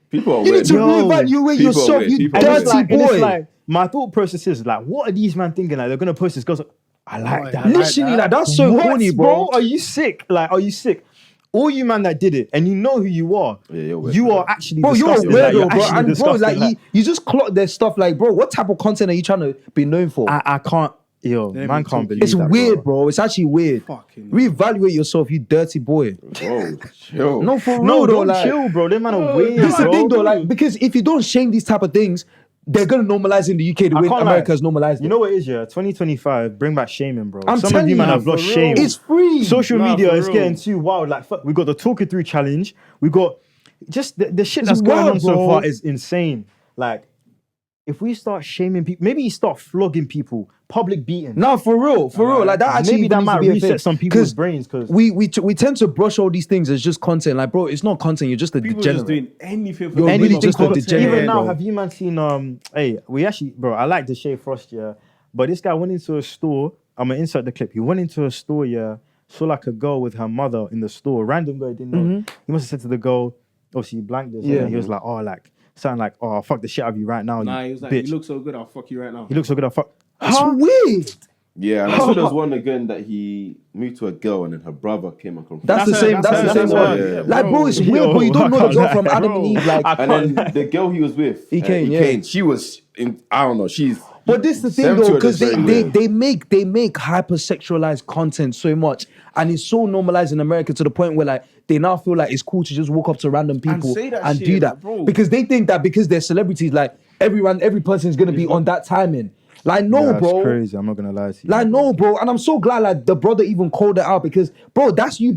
D: People are
C: You
D: weird.
C: need to
B: Yo,
C: reevaluate
D: people are
C: yourself,
D: weird.
C: you
D: People are
B: And it's
C: dirty
B: like, and it's
C: boy.
B: like, my thought process is like, what are these man thinking? Like, they're gonna post this. Goes, I like that.
C: Literally, like that's so
B: What,
C: corny, bro.
B: Are you sick? Like, are you sick? All you man that did it, and you know who you are.
D: Yeah, you're weird.
B: You are actually
C: Bro, you're a
B: disgusting. Like,
C: weirdo,
B: you're
C: bro.
B: actually
C: And bro,
B: disgusting.
C: like you just clock their stuff. Like, bro, what type of content are you trying to be known for?
B: I can't. Yo,
E: Let
B: man
E: me
B: can't
E: talk.
B: believe
C: It's
B: that,
C: weird, bro. It's actually weird.
E: Fucking-
C: Reevaluate yourself, you dirty boy.
D: Bro, chill.
C: No, for real,
B: No,
C: though.
B: don't
C: Like,
B: chill, bro. Them man are weird,
C: this is the
B: bro.
C: thing, though. Like, because if you don't shame these type of things, they're gonna normalize in the UK the
B: I
C: way
B: can't
C: America's
B: lie.
C: normalized.
B: You know what it is, yeah? 2025, bring back shaming, bro.
C: I'm
B: Some of
C: telling
B: you man
C: you,
B: have lost
E: for
B: shame.
E: real.
C: it's free.
B: Social
E: Nah,
B: media
E: for
B: is
E: real.
B: getting too wild. Like, fuck, we got the Talk It Through challenge. We got just the shit
C: It's
B: that's going
C: wild,
B: on so
C: bro.
B: far is insane. Like, if we start shaming people, maybe you start flogging people, public beating.
C: No, for real. Like that actually
B: Maybe that
C: needs
B: might
C: to be a
B: reset
C: thing.
B: some people's brains because
C: we tend to brush all these things as just content. Like, bro, it's not content. You're just a
E: People
C: degenerate.
E: just doing anything for
C: You're
E: the
C: really
E: sake of
C: just a
E: content.
C: degenerate.
B: even now,
C: bro.
B: have you man seen hey, we actually, bro, I like the Shay Frost, yeah. But this guy went into a store. I'm gonna insert the clip. He went into a store, yeah, saw like a girl with her mother in the store. Random girl, didn't know. He must have said to the girl, obviously he blanked this.
C: Yeah.
B: Yeah. He was like, oh, like, sound like, oh, I'll fuck the shit out of you right now.
E: Nah,
B: you
E: he was like,
B: bitch.
E: you look so good, I'll fuck you right now.
B: He looks so good, I'll fuck.
C: That's weird.
D: Yeah, and I saw there was one again that he moved to a girl and then her brother came and confronted.
C: That's the same. That's the same one.
D: yeah,
C: Like, bro, it's weird, bro. You don't know the girl from Adam and Eve. Like,
D: And then the girl he was with,
C: Ecane,
D: she was in, I don't know, she's.
C: but this is the thing
D: them
C: though,
D: two are
C: because
D: just very weird.
C: they make hypersexualized content so much, and it's so normalized in America to the point where like they now feel like it's cool to just walk up to random people
E: say that
C: and
E: shit,
C: do that
E: bro.
C: because they think that because they're celebrities, like every person is gonna be on that timing. Like, no,
B: That's
C: bro.
B: crazy. I'm not gonna lie to you.
C: Like, no, bro, and I'm so glad like the brother even called it out because, bro, that's you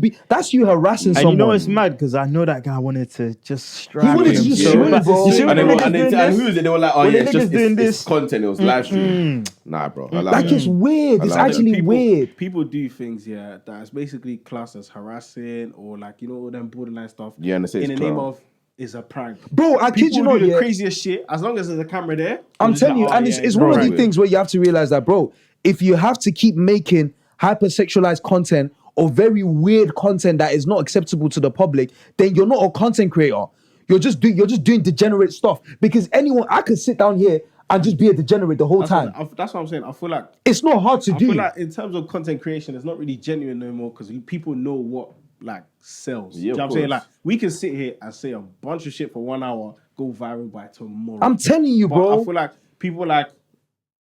C: harassing
B: And
C: someone.
B: you know it's mad because I know that guy wanted to just strike.
C: He wanted to
B: him.
C: just
B: So-
C: swing, bro.
B: You see when
D: And
B: the
D: then,
B: niggas
D: and,
B: doing
D: then, and
B: this?
D: who is it? They were like, oh
B: When
D: yeah,
B: the
D: it's just
B: niggas doing
D: it's
B: this?
D: content. It was live stream. Nah, bro. I
C: Like, it's weird. It's
D: allow
C: actually
D: it.
C: weird.
E: People do things, yeah, that's basically classed as harassing or like, you know, all them borderline stuff.
D: Yeah, and they say
E: in
D: it's
E: the name
D: clout.
E: of is a prank.
C: Bro, I kid
E: People
C: you
E: do
C: not,
E: the
C: yeah.
E: craziest shit as long as there's a camera there.
C: I'm
E: it's
C: telling you,
E: like, oh,
C: and
E: yeah,
C: it's one of
D: right.
C: the things where you have to realize that, bro, if you have to keep making hypersexualized content or very weird content that is not acceptable to the public, then you're not a content creator. You're just doing degenerate stuff. Because I could sit down here and just be a degenerate the whole time.
E: That's what I'm saying. I feel like
C: It's not hard to
E: I
C: do.
E: feel like in terms of content creation, it's not really genuine no more because people know what like sells.
D: Yeah,
E: You know
D: of
E: what I'm saying?
D: course.
E: Like we can sit here and say a bunch of shit for 1 hour, go viral by tomorrow.
C: I'm telling you,
E: But
C: bro.
E: I feel like people like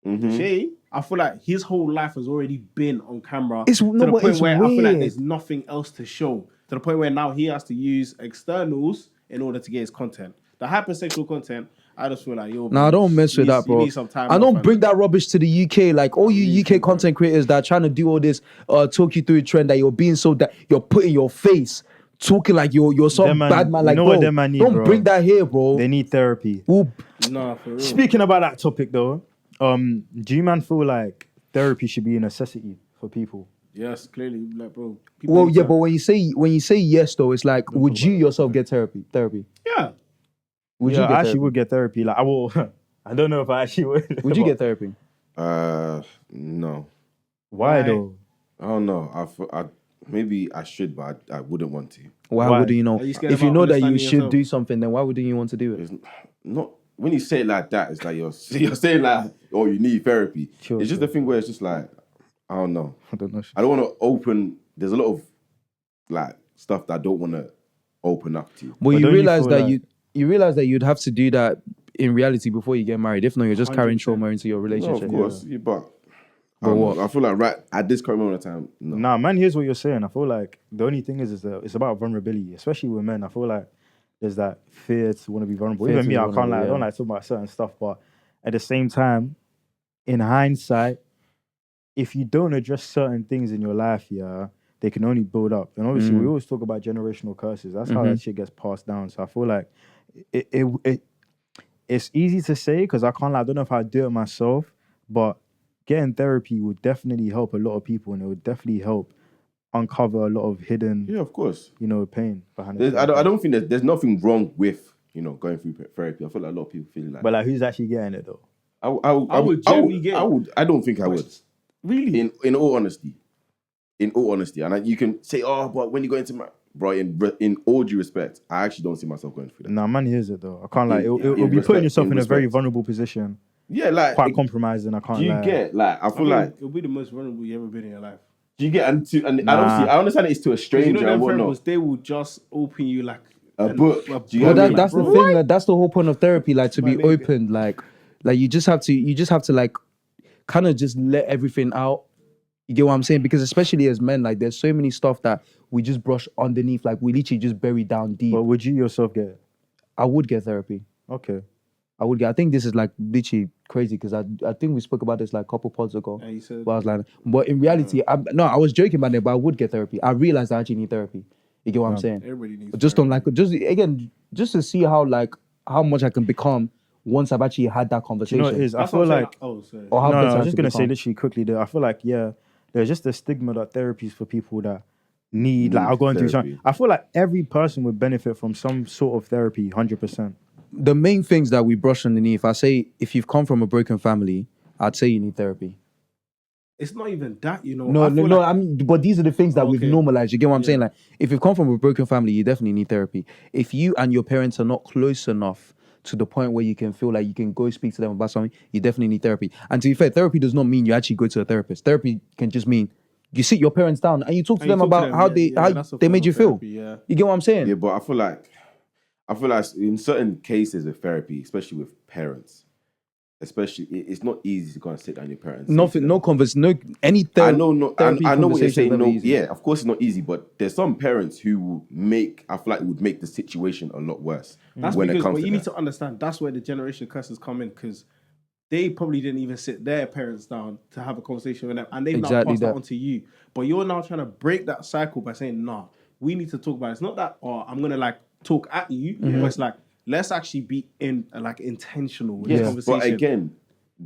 E: Shay, I feel like his whole life has already been on camera
C: It's-
E: to
C: no,
E: the
C: but
E: point
C: it's
E: where I feel like
C: weird.
E: there's nothing else to show. To the point where now he has to use externals in order to get his content. The hypersexual content, I just feel like
C: Nah, I don't mess with that, bro. I don't bring that rubbish to the UK. Like all you UK content creators that are trying to do all this, talk you through a trend that you're being so that you're putting your face, talking like you're some
B: Them man-
C: bad man.
B: you
C: Like,
B: know
C: bro,
B: what them man need,
C: don't
B: bro?
C: bring that here, bro.
B: They need therapy.
C: Ooh,
E: Nah, for real.
B: Speaking about that topic though, do you man feel like therapy should be a necessity for people?
E: Yes, clearly, like bro. people
C: well,
E: need
C: yeah,
E: to-
C: but when you say yes though, it's like, would you yourself get therapy?
E: yeah.
C: Would
B: Yeah,
C: you get
B: I actually
C: therapy?
B: would get therapy. Like I will. I don't know if I actually would.
C: Would you
B: but
C: get therapy?
D: No.
B: Why though?
D: I don't know. Maybe I should, but I wouldn't want to.
C: Why
B: Why?
C: wouldn't you know?
E: Are you scared
C: If you
E: about
C: know that you
E: understanding
C: should
E: yourself?
C: do something, then why wouldn't you want to do it?
D: It's not when you say it like that. It's like you're saying like, oh, you need therapy.
B: Sure,
D: It's just the thing where it's just like, I don't know.
B: I don't know.
D: I don't want to open. There's a lot of like stuff that I don't want to open up to.
C: Well,
B: But
C: you
B: don't you
C: realize
B: feel
C: that
B: like-
C: you realize that you'd have to do that in reality before you get married. If not, you're just carrying
E: 100%.
C: trauma into your
D: No,
C: relationship.
D: of course, yeah, but. I
C: But
D: don't know.
C: what?
D: I feel like right at this current moment of time, no.
B: Nah, man, here's what you're saying. I feel like the only thing is that it's about vulnerability, especially with men. I feel like there's that fear to want to be vulnerable.
C: Fear
B: Even
C: to
B: me,
C: be
B: I can't
C: vulnerable,
B: lie. I don't
C: yeah.
B: like talking about certain stuff, but at the same time, in hindsight, if you don't address certain things in your life, yeah, they can only build up. And obviously, we always talk about generational curses. That's how that shit gets passed down. So I feel like it's easy to say because I can't lie. I don't know if I do it myself, but getting therapy would definitely help a lot of people, and it would definitely help uncover a lot of hidden,
D: Yeah, of course.
B: pain behind it.
D: I don't think there's nothing wrong with going through therapy. I feel like a lot of people feel like.
B: But like, who's actually getting it though?
D: I
E: would generally get it.
D: I don't think I would.
E: Really?
D: In all honesty, and you can say, oh, but when you go into my bro, in all due respect, I actually don't see myself going through that.
B: Nah, man, hears it though. I can't lie. It'll be
D: respect-
B: putting yourself
D: in
B: in a very
D: respect.
B: vulnerable position,
D: Yeah, like
B: quite compromising. I can't
D: do you
B: lie.
D: get like I feel like
E: it'll be the most vulnerable you ever been in your life.
D: do you get and
B: Nah.
D: obviously I understand it's to a
E: 'Cause
D: stranger
E: you know them
D: and whatnot.
E: therapists, they will just open you like
D: A book. Do you
C: But
D: get what I mean?
C: that's the
E: bro.
C: thing. Like, that's the whole point of therapy. Like to be
E: My nigga.
C: open. Like you just have to like kind of just let everything out. You get what I'm saying? Because especially as men, like there's so many stuff that we just brush underneath. Like we literally just bury down deep.
B: But would you yourself get it?
C: I would get therapy.
B: Okay.
C: I would get. I think this is like literally crazy because I think we spoke about this like a couple pods ago.
E: And you said,
C: But I was like, but in reality, I was joking about it. But I would get therapy. I realized I actually need therapy. You get what I'm saying?
E: everybody needs
C: Just on like just again just to see how much I can become once I've actually had that
B: You
C: conversation.
B: know what it is? I
E: That's
B: feel
E: what I'm saying,
B: like
E: oh, sorry.
C: Or how
B: no,
C: better
B: I
C: I
B: was just
C: could
B: gonna say
C: become.
B: literally quickly that I feel like there's just a stigma that therapy is for people that need like
D: Need
B: I'll go into
D: therapy.
B: something. I feel like every person would benefit from some sort of therapy, 100%.
C: The main things that we brush underneath, I say, if you've come from a broken family, I'd say you need therapy.
E: It's not even that, you know.
C: No,
E: I feel
C: no,
E: like,
C: I mean, but these are the things that we've
E: Okay.
C: normalized. You get what I'm
E: Yeah.
C: saying? Like, if you've come from a broken family, you definitely need therapy. If you and your parents are not close enough to the point where you can feel like you can go speak to them about something, you definitely need therapy. And to be fair, therapy does not mean you actually go to a therapist. Therapy can just mean you sit your parents down and you talk to
E: And you
C: them
E: talk to
C: about
E: them,
C: how
E: that's a
C: they
E: form
C: made
E: of
C: you feel.
E: therapy, yeah.
C: You get what I'm saying?
D: Yeah, but I feel like in certain cases of therapy, especially with parents, it's not easy to go and sit down with your parents.
C: Nothing, no any
D: I know, no,
C: therapy
D: I know what you're
C: conversation is
D: saying.
C: never
D: No,
C: easy.
D: yeah, of course it's not easy, but there's some parents who will I feel like it would make the situation a lot worse
E: That's
D: when it
E: because,
D: comes
E: but
D: to
E: you
D: that.
E: need to understand that's where the generation curses come in because they probably didn't even sit their parents down to have a conversation with them, and they've now
C: Exactly
E: passed that
C: that.
E: on to you. But you're now trying to break that cycle by saying, "Nah, we need to talk about it." It's not that, "Oh, I'm gonna like talk at you," but it's like let's actually be intentional with this
D: Yes,
E: conversation.
D: but again,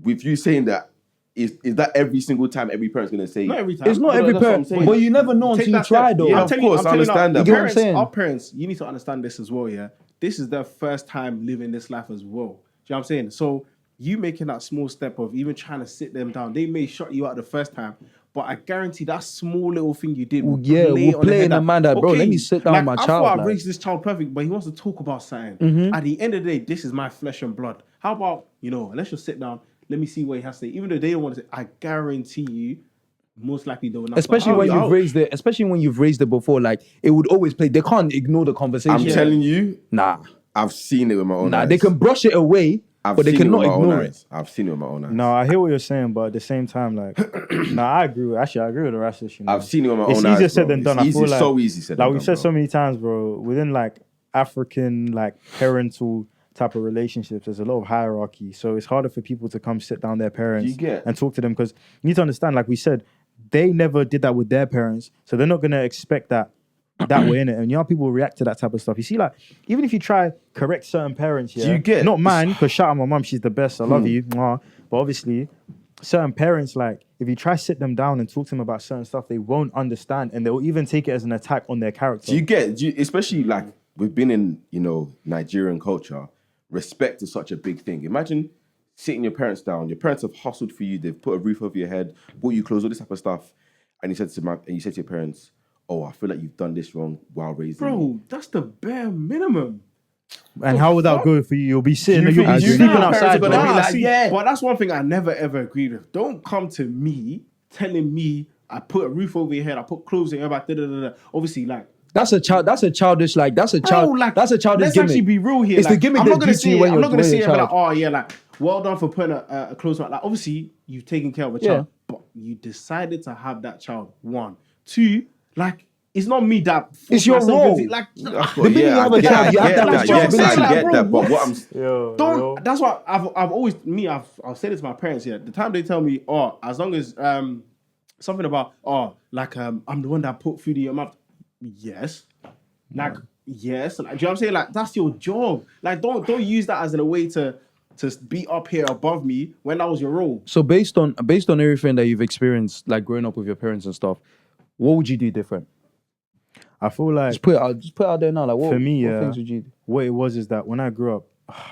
D: with you saying that, is that every single time every parent's gonna say?
E: not every time.
C: It's not
D: But
C: every
D: that's what I'm
C: parent,
D: saying.
C: but you never know
E: Take
C: until you
E: that step.
C: try, though.
D: Yeah,
E: I'm
D: of
E: telling you,
D: course,
E: I'm
D: I
E: telling
D: understand
E: you
D: that,
C: You get
D: but-
C: what I'm saying?
E: Our parents, you need to understand this as well, yeah? This is their first time living this life as well. Do you know what I'm saying? So you making that small step of even trying to sit them down, they may shut you out the first time, but I guarantee that small little thing you did will
C: Yeah, we'll
E: on
C: play
E: head
C: in the
E: that,
C: mind that, bro, let me sit down
E: like,
C: with my
E: I
C: child,
E: thought I
C: like.
E: raised this child perfect, but he wants to talk about something. At the end of the day, this is my flesh and blood. How about, let's just sit down, let me see what he has to say. Even though they don't want to say, I guarantee you, most likely they will not.
C: Especially when you've raised it before, like it would always play. They can't ignore the conversation.
D: I'm telling you,
C: Nah,
D: I've seen it with my own eyes.
C: they can brush it away,
D: I've
C: but they
D: seen it with
C: cannot
D: my own
C: ignore it.
D: eyes. I've seen it with my own eyes.
B: No, I hear what you're saying, but at the same time, like, I agree with ERASTUS.
D: I've seen it with my
B: It's
D: own eyes.
B: easier said
D: bro.
B: than done.
D: It's
B: I feel
D: easy,
B: like,
D: so easy said
B: like
D: than
B: we've
D: done,
B: said
D: bro.
B: so many times, bro. Within like African like parental type of relationships, there's a lot of hierarchy. So it's harder for people to come sit down their parents
D: You get-
B: and talk to them because you need to understand, like we said, they never did that with their parents, so they're not gonna expect that way in it. And people react to that type of stuff. You see, like even if you try correct certain parents,
D: you get-
B: not mine, because shout out my mum, she's the best. I love you, mwah. But obviously, certain parents, like if you try sit them down and talk to them about certain stuff, they won't understand, and they'll even take it as an attack on their character.
D: Especially like we've been in, Nigerian culture, respect is such a big thing. Imagine sitting your parents down. Your parents have hustled for you. They've put a roof over your head, bought you clothes, all this type of stuff. And you said to your parents, "Oh, I feel like you've done this wrong while raising me."
E: Bro, that's the bare minimum.
B: And how would that
E: fuck?
B: go for you? You'll be sitting,
D: Do you
B: you'll be
D: think- do you
B: sleeping
D: think your parents
B: outside,
D: are gonna
B: bro.
D: be like, yeah.
E: But that's one thing I never ever agreed with. Don't come to me telling me I put a roof over your head, I put clothes in your back, Obviously, like,
C: That's a childish, like that's a child.
E: bro, like,
C: That's a childish
E: let's
C: gimmick.
E: actually be real here.
C: It's
E: like,
C: the gimmick
E: I'm
C: they
E: not gonna
C: give to you
E: say,
C: when
E: I'm
C: you're
E: not gonna say,
C: a
E: I'm like,
C: child.
E: oh yeah, like, well done for putting a clothes on. Like, obviously, you've taken care of a child, but you decided to have that child. 1, 2, like, it's not me that.
C: It's your
E: forced myself
C: role.
E: into it. Like,
C: The minute you have a child, you have that responsibility.
D: I get that. But
E: Bro,
D: what I'm
E: don't. That's why I've always I've said it to my parents here. The time they tell me, oh, as long as something about I'm the one that put food in your mouth. Yes, like yes. Like, do you know what I'm saying? Like that's your job. Like don't use that as a way to be up here above me when that was your role.
C: So based on everything that you've experienced, like growing up with your parents and stuff, what would you do different?
B: I feel like
C: Just put it out there now. Like what,
B: for me,
C: what things would you do?
B: what it was is that when I grew up,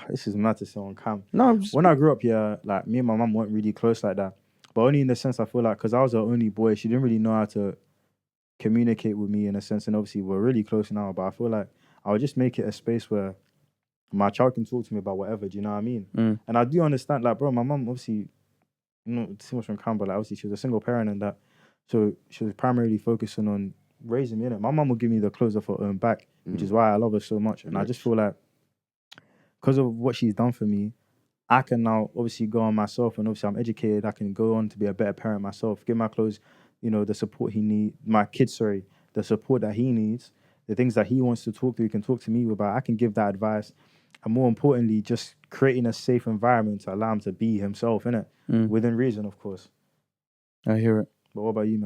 B: this is mad to say on cam.
C: No, I'm just,
B: When I grew up, like me and my mum weren't really close like that. But only in the sense I feel like because I was the only boy, she didn't really know how to communicate with me in a sense. And obviously we're really close now, but I feel like I would just make it a space where my child can talk to me about whatever. Do you know what I mean? And I do understand, like, bro, my mum obviously, not too much from cam, but like, obviously she was a single parent and that. So she was primarily focusing on raising me, innit? My mum would give me the clothes off her own back, which is why I love her so much. And I just feel like because of what she's done for me, I can now obviously go on myself, and obviously I'm educated. I can go on to be a better parent myself, give my clothes, the support he needs, my kids, the support that he needs, the things that he wants to talk to, he can talk to me about. I can give that advice. And more importantly, just creating a safe environment to allow him to be himself, innit? Within reason, of course.
C: I hear it.
B: But what about you,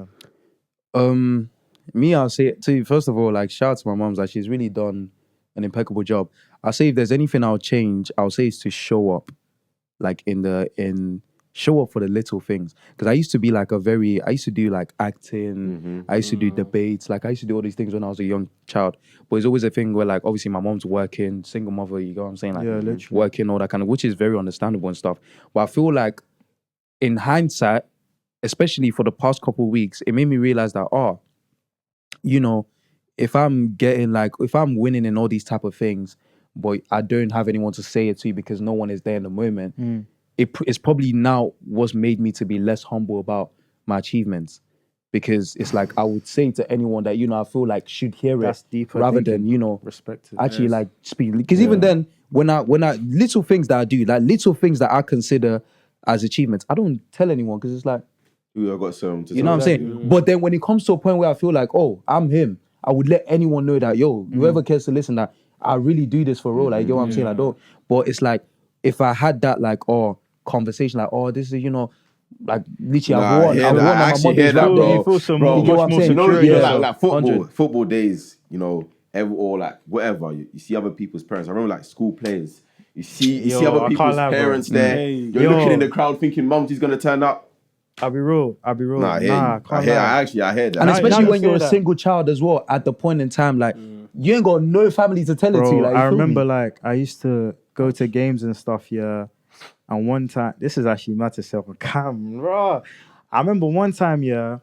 B: man?
C: Me, I'll say it too. First of all, like shout out to my mum's, like she's really done an impeccable job. I'll say if there's anything I'll change, I'll say it's to show up, like show up for the little things. Because I used to be like I used to do like acting, I used to do debates, like I used to do all these things when I was a young child. But it's always a thing where like obviously my mom's working, single mother, you know what I'm saying? Like
B: Yeah, literally.
C: working, all that kind of, which is very understandable and stuff. But I feel like in hindsight, especially for the past couple of weeks, it made me realize that, you know, if I'm winning in all these type of things, but I don't have anyone to say it to because no one is there in the moment, it's probably now what's made me to be less humble about my achievements. Because it's like I would say to anyone that, you know, I feel like should hear
B: That's
C: it
B: deeper
C: rather
B: thinking.
C: than, you know,
B: Respect it.
C: actually like speak. Because even then, when I little things that I do, like little things that I consider as achievements, I don't tell anyone because it's like,
D: I got some.
C: you know what I'm saying? But then when it comes to a point where I feel like, oh, I'm him, I would let anyone know that, yo, whoever cares to listen, that I really do this for real. Like, you know what I'm saying? I don't. But it's like, if I had that, like, conversation, like, this is, you know, like, literally,
D: Nah,
C: I've won.
D: I
C: I've won. and my
D: actually
C: mother's
D: hear that,
C: right
D: bro.
C: there.
B: You feel some
D: Bro,
B: more,
C: you know what
B: much
C: I'm
B: more
C: saying?
D: You know,
B: secure.
D: you know,
C: Yeah.
D: like football,
C: 100.
D: football days, you know, or like whatever. You see other people's parents. I remember like school players. You see
B: Yo, I
D: other
B: can't
D: people's
B: lie, bro.
D: parents there.
E: Hey.
D: You're
B: Yo.
D: looking in the crowd thinking, "Mum's gonna turn up."
B: I'll be real.
D: Nah, I hear
B: Nah,
D: you. I
B: can't
D: hear.
B: lie.
D: I hear that.
C: And
B: Now
C: especially
B: you
C: when you're
B: say
C: a
B: that.
C: single child as well, at the point in time, like, you ain't got no family to tell it to.
B: Bro,
C: Like, you
B: I
C: feel
B: remember
C: me?
B: like I used to go to games and stuff, yeah. And one time, this is actually mad to self a camera. I remember one time, yeah,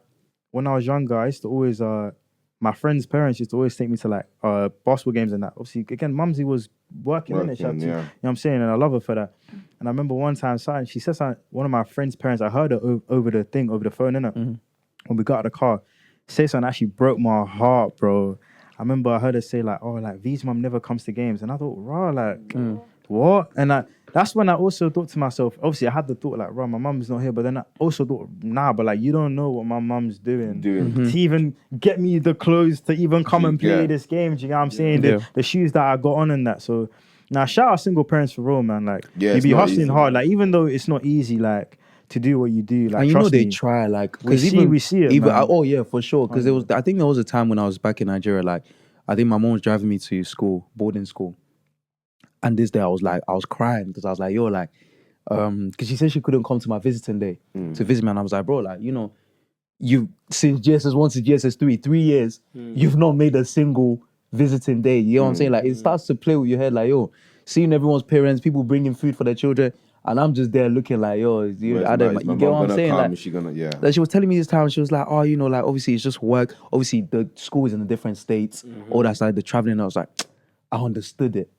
B: when I was younger, I used to always my friends' parents used to always take me to like basketball games and that. Obviously, again, Mumsy was working in it.
D: Working,
B: You know
D: yeah.
B: what I'm saying? And I love her for that. And I remember one time, she said something, one of my friend's parents, I heard her over the phone, innit? When we got out of the car, say something that actually broke my heart, bro. I remember I heard her say like, like V's mum never comes to games. And I thought, raw, like, what? And that's when I also thought to myself, obviously I had the thought like, raw, my mum's not here. But then I also thought, nah, but like, you don't know what my mum's doing. To even get me the clothes to even come and play
D: Yeah.
B: this game. Do you know what I'm saying?
C: Yeah.
B: The shoes that I got on and that. So now shout out single parents for real, man. Like,
D: Yeah,
B: you
D: it's
B: be
D: not
B: hustling
D: easy,
B: hard.
D: man.
B: Like, even though it's not easy, like, to do what you do, like,
C: And you know
B: trust
C: they
B: me.
C: try, like,
B: We
C: because
B: see it,
C: even
B: man.
C: oh yeah, for sure. Because I think there was a time when I was back in Nigeria, like, I think my mom was driving me to school, boarding school, and this day I was crying because I was like, yo, like, because she said she couldn't come to my visiting day to visit me, and I was like, bro, like, you know, you since GSS1 to GSS3, 3 years, you've not made a single visiting day. You know what I'm saying? Like, it starts to play with your head, like, yo, seeing everyone's parents, people bringing food for their children, and I'm just there looking like, yo,
D: Where's
C: I don't,
D: my- is
C: you
D: my
C: get
D: mum
C: what I'm
D: gonna
C: saying?
D: come?
C: Like,
D: Is she gonna? Yeah.
C: like she was telling me this time, she was like, you know, like obviously it's just work. Obviously the school is in a different states, all that side, the traveling. I was like, I understood it.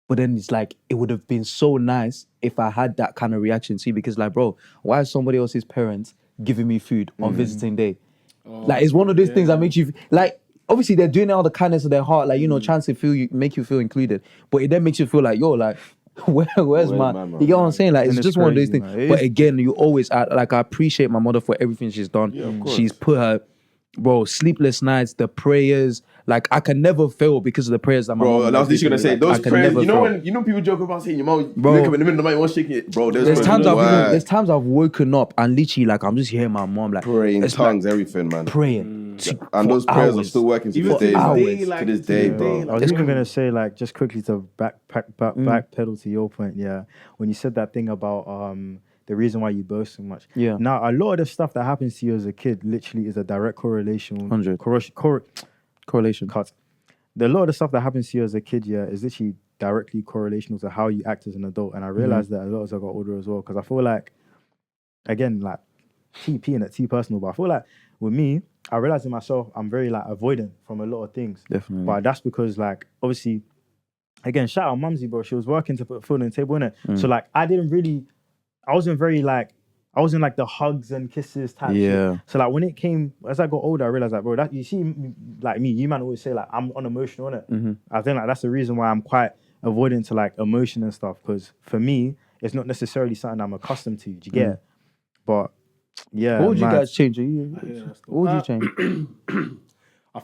C: But then it's like, it would have been so nice if I had that kind of reaction to you, because like, bro, why is somebody else's parents giving me food on visiting day? Like, it's one of those things that makes you, like, obviously they're doing it out of the kindness of their heart, like, you know, trying to make you feel included. But it then makes you feel like, yo, like, where's my,
D: my man?
C: you get what I'm saying? Like,
B: And
C: it's
B: it's
C: just one of those
B: crazy,
C: things.
B: man. It
C: But
B: is-
C: again, you always add, like, I appreciate my mother for everything she's done.
D: of course.
C: She's put her, bro, sleepless nights, the prayers, like, I can never fail because of the prayers that my
D: Bro,
C: mom
D: and I was literally gonna say
C: like,
D: those
C: I can
D: prayers.
C: never
D: You know
C: fail.
D: when people joke about saying your mom, you
C: Bro.
D: wake up in the middle of the night, you want shaking it, bro.
C: There's
D: prayers
C: times
D: are wild.
C: there's times I've woken up and literally, like, I'm just hearing my mom, like,
D: praying
C: it's
D: tongues, everything, man.
C: like, praying.
D: And those prayers are still working to
E: Even
D: this
E: to
D: day,
E: this
D: man.
E: day, like,
D: To this
E: to
D: day,
E: this
D: bro.
E: day,
B: I
E: like,
B: was even gonna say, like, just quickly to backpedal to your point, yeah. When you said that thing about the reason why you boast so much.
C: Yeah.
B: Now, a lot of the stuff that happens to you as a kid literally is a direct correlation.
C: 100. Correlation.
B: Cut. A lot of the stuff that happens to you as a kid, yeah, is literally directly correlational to how you act as an adult. And I realized that a lot as I got older as well, because I feel like, again, like, TP and too personal, but I feel like with me, I realized in myself, I'm very like avoidant from a lot of things.
C: Definitely.
B: But that's because, like, obviously, again, shout out Mumsy, bro. She was working to put food on the table, innit? So, like, I wasn't like the hugs and kisses type
C: Yeah.
B: shit. So, like, when it came, as I got older, I realized, like, bro, that you see, like me, you man always say, like, I'm unemotional, innit? I think, like, that's the reason why I'm quite avoidant to, like, emotion and stuff. Because for me, it's not necessarily something I'm accustomed to. Do you get it? But, yeah.
C: What would you
B: mad.
C: guys change?
E: that's
C: What would you change?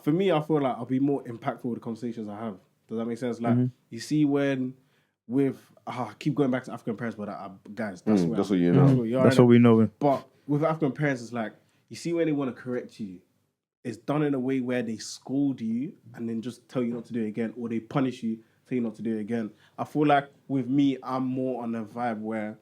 E: For me, I feel like I'll be more impactful with the conversations I have. Does that make sense? Like, you see, when with I keep going back to African parents, but guys, that's where
D: that's what you know.
E: you are,
B: That's
E: innit?
B: what we know.
E: But with African parents, it's like, you see when they want to correct you, it's done in a way where they scold you and then just tell you not to do it again, or they punish you, tell you not to do it again. I feel like with me, I'm more on a vibe where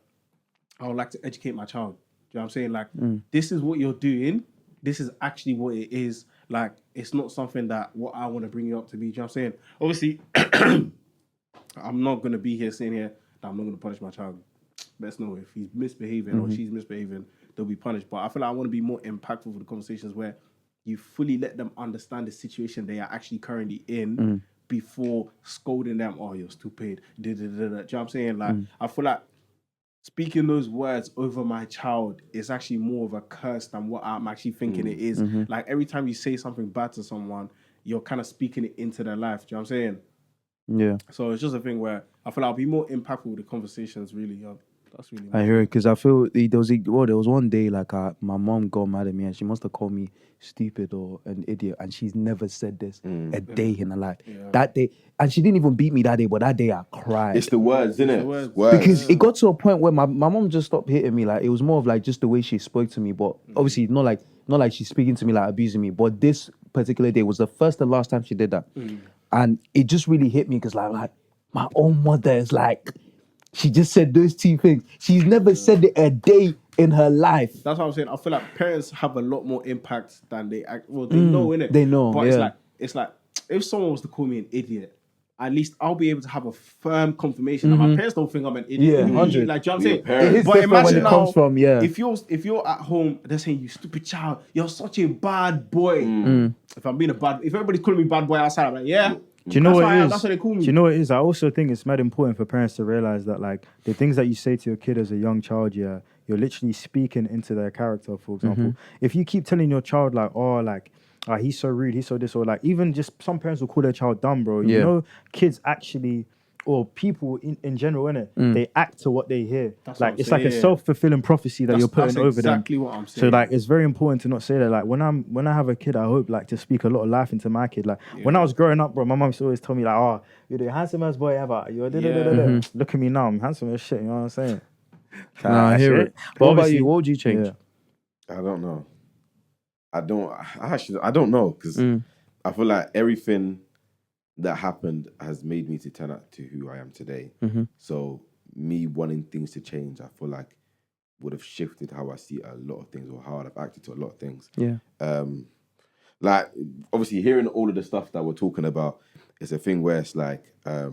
E: I would like to educate my child. Do you know what I'm saying? Like, this is what you're doing. This is actually what it is. Like, it's not something that what I want to bring you up to be. Do you know what I'm saying? Obviously, I'm not going to be here saying here that I'm not going to punish my child. Best know if he's misbehaving or she's misbehaving, they'll be punished. But I feel like I want to be more impactful for the conversations where you fully let them understand the situation they are actually currently in before scolding them. Oh, you're stupid. Do you know what I'm saying? Like, I feel like speaking those words over my child is actually more of a curse than what I'm actually thinking it is. Like, every time you say something bad to someone, you're kind of speaking it into their life. Do you know what I'm saying?
C: Yeah.
E: So it's just a thing where I feel like I'll be more impactful with the conversations, really. That's really
C: I hear it because I feel there was one day like my mom got mad at me and she must have called me stupid or an idiot, and she's never said this a day in her life. That day, and she didn't even beat me that day, but that day I cried.
D: It's the words, isn't it?
E: words.
D: Words.
C: Because it got to a point where my mom just stopped hitting me. Like, it was more of like just the way she spoke to me, but obviously not like she's speaking to me like abusing me. But this particular day was the first and last time she did that, and it just really hit me because like my own mother is like, she just said those two things. She's never said it a day in her life.
E: That's what I'm saying. I feel like parents have a lot more impact than they act. Well, they know, innit?
C: They know,
E: But
C: yeah.
E: it's like if someone was to call me an idiot, at least I'll be able to have a firm confirmation that my parents don't think I'm an idiot.
C: Yeah, 100.
E: Like, do you know what I'm saying?
D: parents.
C: It is
E: But
C: different when
E: imagine
C: it
E: now,
C: comes from, yeah.
E: if you're at home, they're saying, you stupid child, you're such a bad boy. If everybody's calling me bad boy outside, I'm like, yeah.
B: Do you know
E: That's
B: what
E: why
B: it is?
E: that's what they call me.
B: Do you know what it is? I also think it's mad important for parents to realize that, like, the things that you say to your kid as a young child, you're literally speaking into their character. For example, if you keep telling your child like, oh, like, he's so rude, he's so this, or like, even just some parents will call their child dumb, bro. You know, kids actually, or people in general, innit? They act to what they hear.
E: That's what
B: Like,
E: I'm
B: it's
E: saying,
B: like a
E: yeah.
B: self-fulfilling prophecy that you're putting
E: that's
B: over them.
E: exactly what I'm
B: So
E: saying.
B: like, it's very important to not say that. Like, when I have a kid, I hope like to speak a lot of life into my kid. Like, when I was growing up, bro, my mum used to always tell me like, oh, you're the handsomest boy ever. You're Look at me now, I'm handsome as shit. You know what I'm saying?
C: Nah, I
B: That's
C: hear it.
B: But
C: What about
B: obviously-
C: you? What would you change?
B: Yeah.
D: I don't know. I don't know because I feel like everything that happened has made me to turn out to who I am today. So me wanting things to change, I feel like would have shifted how I see a lot of things or how I've acted to a lot of things.
C: Yeah.
D: Like, obviously hearing all of the stuff that we're talking about, it's a thing where it's like, I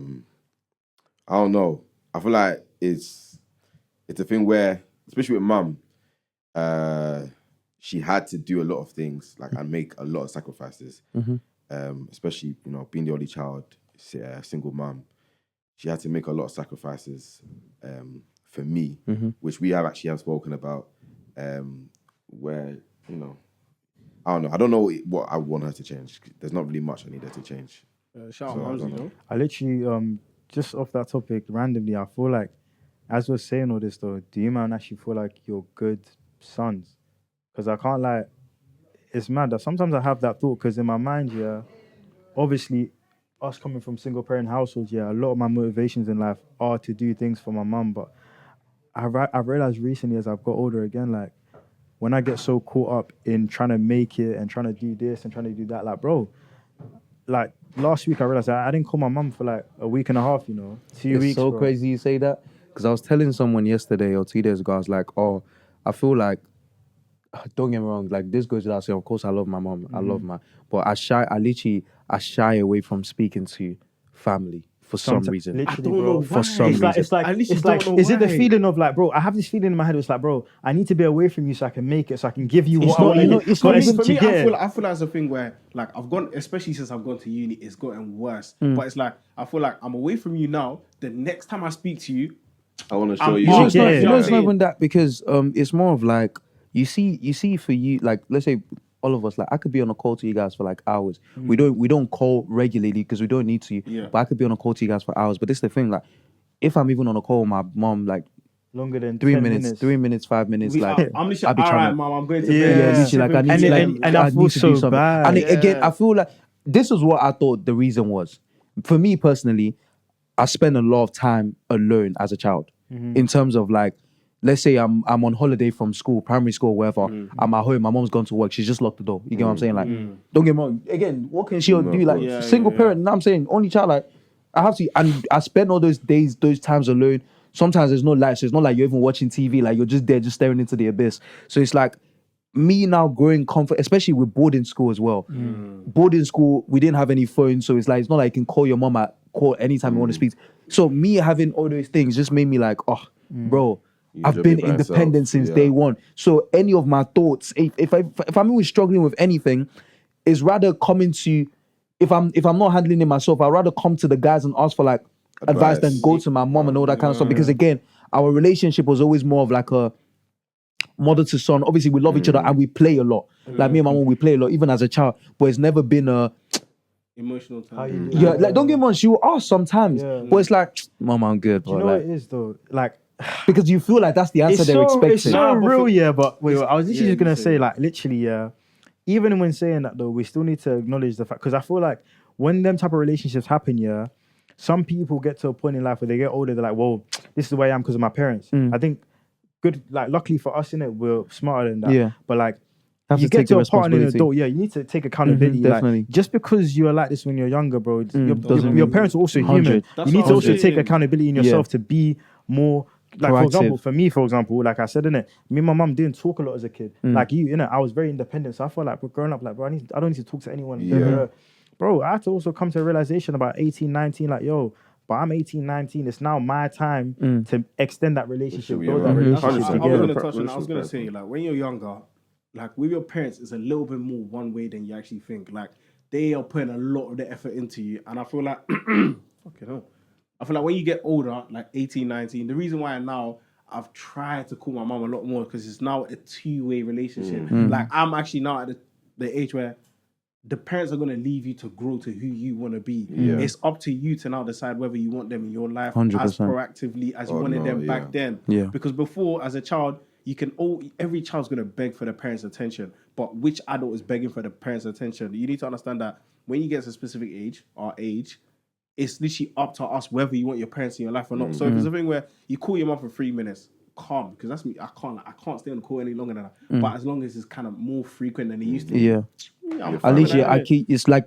D: don't know. I feel like it's a thing where, especially with mum, she had to do a lot of things, like, and make a lot of sacrifices. Especially, you know, being the only child, single mum. She had to make a lot of sacrifices for me, which we have spoken about, where, you know, I don't know. I don't know what I want her to change. There's not really much I need her to change.
E: Shout out
D: So, I
E: Mumsy,
D: don't know.
E: though.
B: I literally just off that topic randomly, I feel like as we're saying all this though, do you man actually feel like you're good sons? Because I can't lie, it's mad that sometimes I have that thought because in my mind, yeah, obviously us coming from single parent households, yeah, a lot of my motivations in life are to do things for my mum, but I've realized recently as I've got older again, like when I get so caught up in trying to make it and trying to do this and trying to do that, like bro, like last week I realized I didn't call my mum for like a week and a half, you know, 2
C: It's
B: weeks.
C: so
B: bro.
C: crazy you say that because I was telling someone yesterday or 2 days ago, I was like, oh, I feel like, don't get me wrong, like this goes without saying, of course I love my mom, I love my, but I shy away from speaking to family for some reason.
B: Literally,
E: I don't
B: bro.
E: know
C: For
E: why.
C: some
B: It's like,
C: reason.
E: I literally
B: it's like,
E: don't know
B: is it the
E: why.
B: feeling of like, bro, I have this feeling in my head. It's like, bro, I need to be away from you so I can make it, so I can give you what I
C: not-
B: want.
C: you know, it's
E: For
C: not
E: me,
C: even
E: for
B: to
E: me,
B: get.
E: I feel like it's a thing where, like, I've gone, especially since I've gone to uni, it's gotten worse. But it's like, I feel like I'm away from you now. The next time I speak to you,
D: I want to show
E: I'm
D: you.
C: You know,
E: Yeah,
C: it's not,
B: yeah,
C: you know,
B: yeah.
C: it's not even that because it's more of like you see for you, like let's say all of us, like I could be on a call to you guys for like hours. We don't call regularly because we don't need to.
E: Yeah.
C: But I could be on a call to you guys for hours. But this is the thing, like if I'm even on a call with my mom, like
B: Longer than
C: 3
B: 10
C: minutes, 3 minutes, 5 minutes, like
E: I'm literally,
C: I'll be
E: all
C: trying
E: right,
C: to.
E: mom, I'm going to
B: Yeah,
E: bed.
C: Yeah, literally, like I need to,
B: And I
C: I
B: feel
C: need to do
B: so
C: something.
B: bad.
C: And
E: Yeah.
C: again, I feel like this is what I thought the reason was. For me personally, I spent a lot of time alone as a child, in terms of like let's say I'm on holiday from school, primary school, or wherever. I'm at home. My mom's gone to work. She's just locked the door. You get what I'm saying? Like, don't get me wrong. Again, what can she do? Like, single parent. You know what I'm saying? Only child. Like, I have to. And I spend all those days, those times alone. Sometimes there's no light, so it's not like you're even watching TV. Like, you're just there, just staring into the abyss. So it's like me now growing comfort, especially with boarding school as well. Boarding school, we didn't have any phones, so it's like it's not like you can call your mom at call anytime you want to speak. So me having all those things just made me like, bro, I've been independent since day one. So any of my thoughts, if I'm always struggling with anything, is rather coming to, if I'm not handling it myself, I'd rather come to the guys and ask for like advice than go to my mom and all that kind of stuff. Because again, our relationship was always more of like a mother to son. Obviously, we love each other and we play a lot. Like me and my mom, we play a lot, even as a child. But it's never been a
E: emotional time.
C: Yeah, like don't get me wrong, she will ask sometimes, but it's like, Mom, I'm good.
B: Do you know what it is though? Like,
C: because you feel like that's the answer they're expecting.
B: It's so real, yeah. But wait, I was literally just gonna say, like, literally, yeah. Even when saying that though, we still need to acknowledge the fact, because I feel like when them type of relationships happen, yeah, some people get to a point in life where they get older, they're like, well, this is the way I am because of my parents. I think luckily for us, innit, we're smarter than that. Yeah. But like, you get to a point in an adult, you need to take accountability.
C: Definitely.
B: Like, just because you are like this when you're younger, bro, your parents are also human. You need to also take accountability in yourself to be more. Like, proactive. For example, like I said, innit, me and my mum didn't talk a lot as a kid. Like you, innit, I was very independent. So I felt like growing up, like, bro, I don't need to talk to anyone. Yeah. Bro, I had to also come to a realization about 18, 19, like, yo, but I'm 18, 19. It's now my time to extend that relationship, build that relationship together.
E: I was going to say, like, when you're younger, like, with your parents, it's a little bit more one way than you actually think. Like, they are putting a lot of the effort into you. And I feel like, I feel like when you get older, like 18, 19, the reason why now I've tried to call my mom a lot more because it's now a two-way relationship. Like, I'm actually now at the age where the parents are going to leave you to grow to who you want to be. It's up to you to now decide whether you want them in your life 100%. As proactively as you wanted them back then. Because before, as a child, every child's going to beg for the parents' attention. But which adult is begging for the parents' attention? You need to understand that when you get to a specific age, our age, it's literally up to us whether you want your parents in your life or not. So if it's a thing where you call your mom for 3 minutes, calm, because that's me. I can't stay on the call any longer than that. But as long as it's kind of more frequent than it used to be.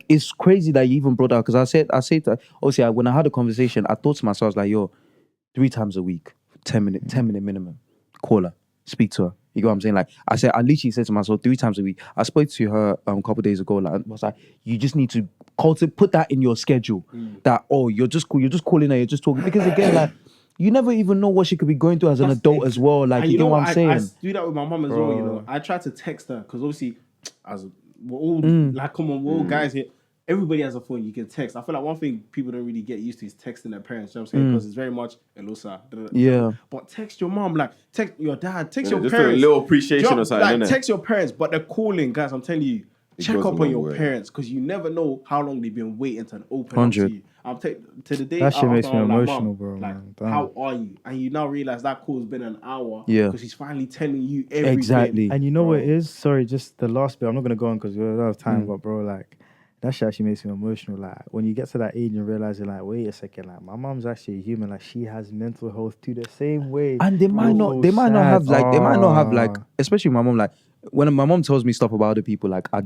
E: It's crazy that you even brought out, because I said that obviously when I had a conversation, I thought to myself, I was like, yo, 3 times a week, 10 minute minimum, call her, speak to her. You know what I'm saying? Like I literally said to myself 3 times a week. I spoke to her a couple of days ago. Like, I was like, you just need to put that in your schedule. That you're just calling her, you're just talking. Because again, like, you never even know what she could be going through as an adult as well. Like, you know what I'm saying? I do that with my mom as well. You know, I try to text her because obviously, as we're all like, come on, we're all guys here. Everybody has a phone you can text. I feel like one thing people don't really get used to is texting their parents. You know what I'm saying? Because it's very much hello, sir.
C: Yeah.
E: But text your mom, like text your dad, text your
D: just
E: parents.
D: a little appreciation or something.
E: Like, text your parents, but they're calling, guys. I'm telling you, check up on your parents because you never know how long they've been waiting to open up to you. To the day
B: that shit makes me emotional,
E: like,
B: bro.
E: Like,
B: man,
E: how are you? And you now realize that call's been an hour.
C: Yeah.
E: Because he's finally telling you everything.
C: Exactly.
B: And you know what it is? Sorry, just the last bit. I'm not gonna go on because we don't have time, but bro, like, that shit actually makes me emotional. Like, when you get to that age and realize, like, wait a second, like, my mom's actually a human. Like, she has mental health too, the same way.
C: And they might not have like, especially my mom. Like, when my mom tells me stuff about other people, like, I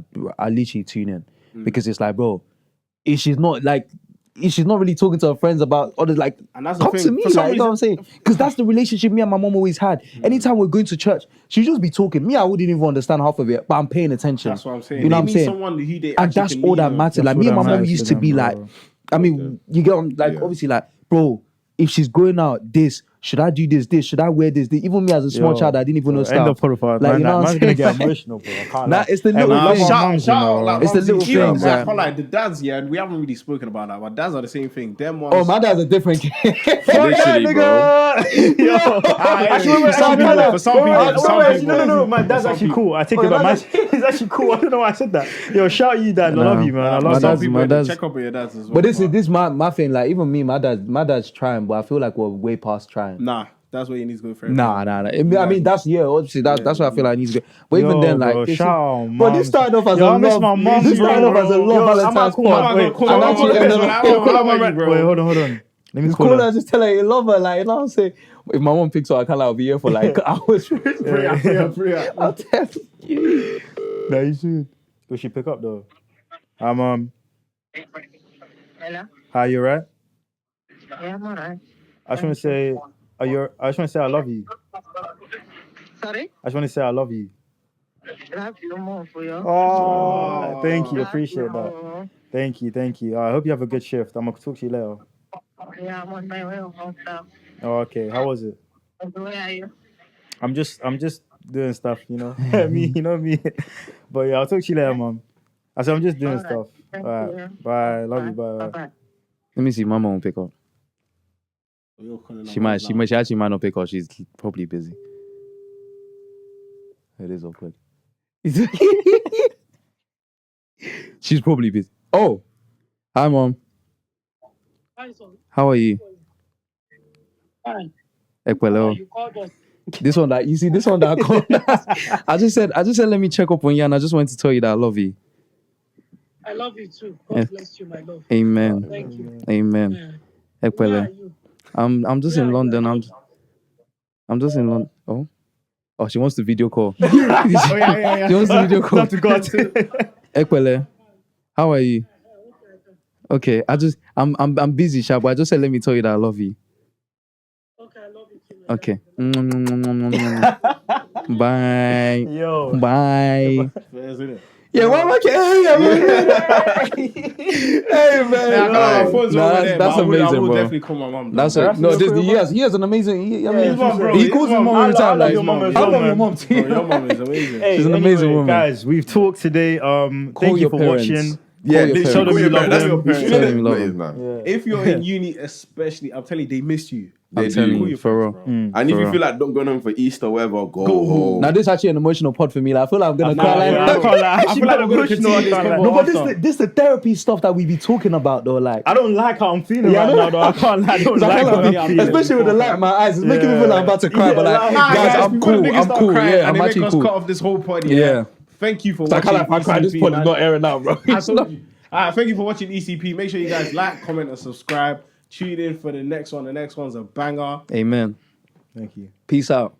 C: literally tune in because it's like, bro, if she's not really talking to her friends about others, like, and that's come to me, like, you know what I'm saying? Because that's the relationship me and my mom always had. Anytime we're going to church, she'd just be talking. Me, I wouldn't even understand half of it, but I'm paying attention.
E: That's what I'm saying.
C: You know what I'm saying? And that's all that matters. Like, me and my mom used to be like, I mean, you get, like, obviously, like, bro, if she's going out, should I do this? Should I wear this? Even me as a small child, I didn't even know stuff.
B: End of podcast,
C: like,
B: man.
C: you know what I'm
B: gonna get emotional, bro. I can't.
C: Nah, it's the little things.
E: It's
C: the little things.
E: I feel like the dads, we haven't really spoken about that, but dads are the same thing. Them ones.
C: Oh, my dad's a different kid.
D: Literally, bro.
E: For some people.
B: No, my dad's actually cool. I take it back. He's actually cool. I don't know why I said that. Yo, shout you, dad. I love you, man. I love
E: some people. Check up on your dads as well.
C: But this is my thing. Like, even me, my dad's trying, but I feel like we're way past trying.
E: Nah, that's where you need to go for it.
C: Nah. I mean, obviously, that's why I feel like I need to go. But even then, like,
B: bro,
C: this started off as a love. This started off as a love Valentine's pod.
B: Wait, hold on. Let me call her.
C: Just tell her you love her, like, you know what I'm saying? if my mom picks up, I can't. I'll be here for like hours.
E: Free up.
C: I'll tell you.
B: No, you should. Will she pick up though?
A: Hello?
B: Hi, you right?
A: Yeah, I'm alright.
B: I just want to say, I just want to say I love you.
A: Sorry?
B: I just want to say I love you.
A: Can I have your mom for you?
B: Oh, thank you.
A: Can I have
B: Appreciate
A: your
B: that.
A: mom?
B: Thank you. I hope you have a good shift. I'm gonna talk to you later.
A: Yeah, I'm on my way home now.
B: Oh, okay. How was it?
A: Where are you?
B: I'm just doing stuff, you know. Me, you know me. But yeah, I'll talk to you later, mom. I said I'm just doing
A: Alright.
B: stuff.
A: Thank
B: All right.
A: you.
B: Bye. Love you. Bye.
A: Bye-bye.
C: Let me see. My mom won't pick up.
E: You're calling
C: She
E: her
C: might.
E: mom
C: She actually might not pick up. She's probably busy. It is awkward. She's probably busy. Oh, hi, mom.
A: Hi, son.
C: How are you?
A: Fine.
C: Ekwelo.
A: You called us.
C: This one that you see. This one that I called. I just said. Let me check up on you, and I just wanted to tell you that I love you.
A: I love you too. God
C: Yeah.
A: bless you, my love.
C: Amen.
A: Thank you.
C: Amen.
A: Yeah. Where are
C: Ekwelo.
A: you?
C: I'm just
A: Where
C: in
A: are you?
C: London. I'm just in London. Oh, she wants the video call.
E: Oh, yeah.
C: She wants the video call.
B: to God.
C: Ekwele, how are you? Okay, I'm busy, Sha, but I just said let me tell you that I love you.
A: Okay, I love you too. my
C: Okay.
A: love.
C: Bye.
B: Yo.
C: Bye.
E: Isn't it?
C: Yeah, why am I getting? Hey man,
E: Yeah, I got my phones
C: Nah,
E: over
C: that's
E: there, but I will
C: amazing, bro.
E: definitely call my mom.
C: That's
E: though.
C: it. No, he has an amazing. He
E: his mom, bro.
C: he
E: His
C: calls his
E: mom.
C: mom
B: I
C: every time.
B: love
C: Like,
B: your mom as
C: I
B: well,
C: love your
B: man.
C: mom too.
E: Bro, your mom is amazing.
B: Hey,
C: She's an amazing woman.
B: guys. We've talked today.
C: Call
B: Thank you
C: your
B: for
C: parents.
B: watching.
D: Yeah,
C: your
D: literally,
B: parents.
D: call your
B: Show them
D: parents.
B: you love them.
C: Show them you love
D: That is
C: them.
D: nice.
E: If you're in uni, especially, I'm telling you, they miss you.
D: They
C: I'm
D: do.
C: telling
E: Call
C: you,
E: your
C: for real.
E: parents, bro.
D: And if
C: For
D: you
C: real.
D: feel like not going home for Easter or whatever, go home.
C: Now this is actually an emotional pod for me. Like, I feel like I'm gonna cry.
B: Yeah, I
C: Like,
B: can't lie.
E: I feel like we're gonna continue this convo.
C: no, but this is the therapy stuff that we be talking about though. Like,
B: I don't like how I'm feeling
C: Yeah, I
B: right
C: know.
B: now, though. I can't lie. I don't
C: Cause I
B: like
C: feel
B: how
C: like
B: I'm
E: yeah,
B: feeling.
C: especially with the light in my eyes, it's making me feel like I'm about to cry.
B: Yeah,
C: but like,
B: like-
C: guys, I'm
E: before the
C: cool.
E: niggas
C: I'm
E: start
C: cool.
E: crying
C: Yeah,
E: and
C: I'm
E: they make
C: actually
E: us
C: cool.
E: cut off this whole pod.
C: Yeah.
E: Thank you for
C: So I
E: watching.
C: can't like, I cry. This
E: ECP,
C: pod is
E: man.
C: not airing out, bro.
E: I told you. Thank you for watching ECP. Make sure you guys like, comment, and subscribe. Tune in for the next one. The next one's a banger.
C: Amen.
B: Thank you.
C: Peace out.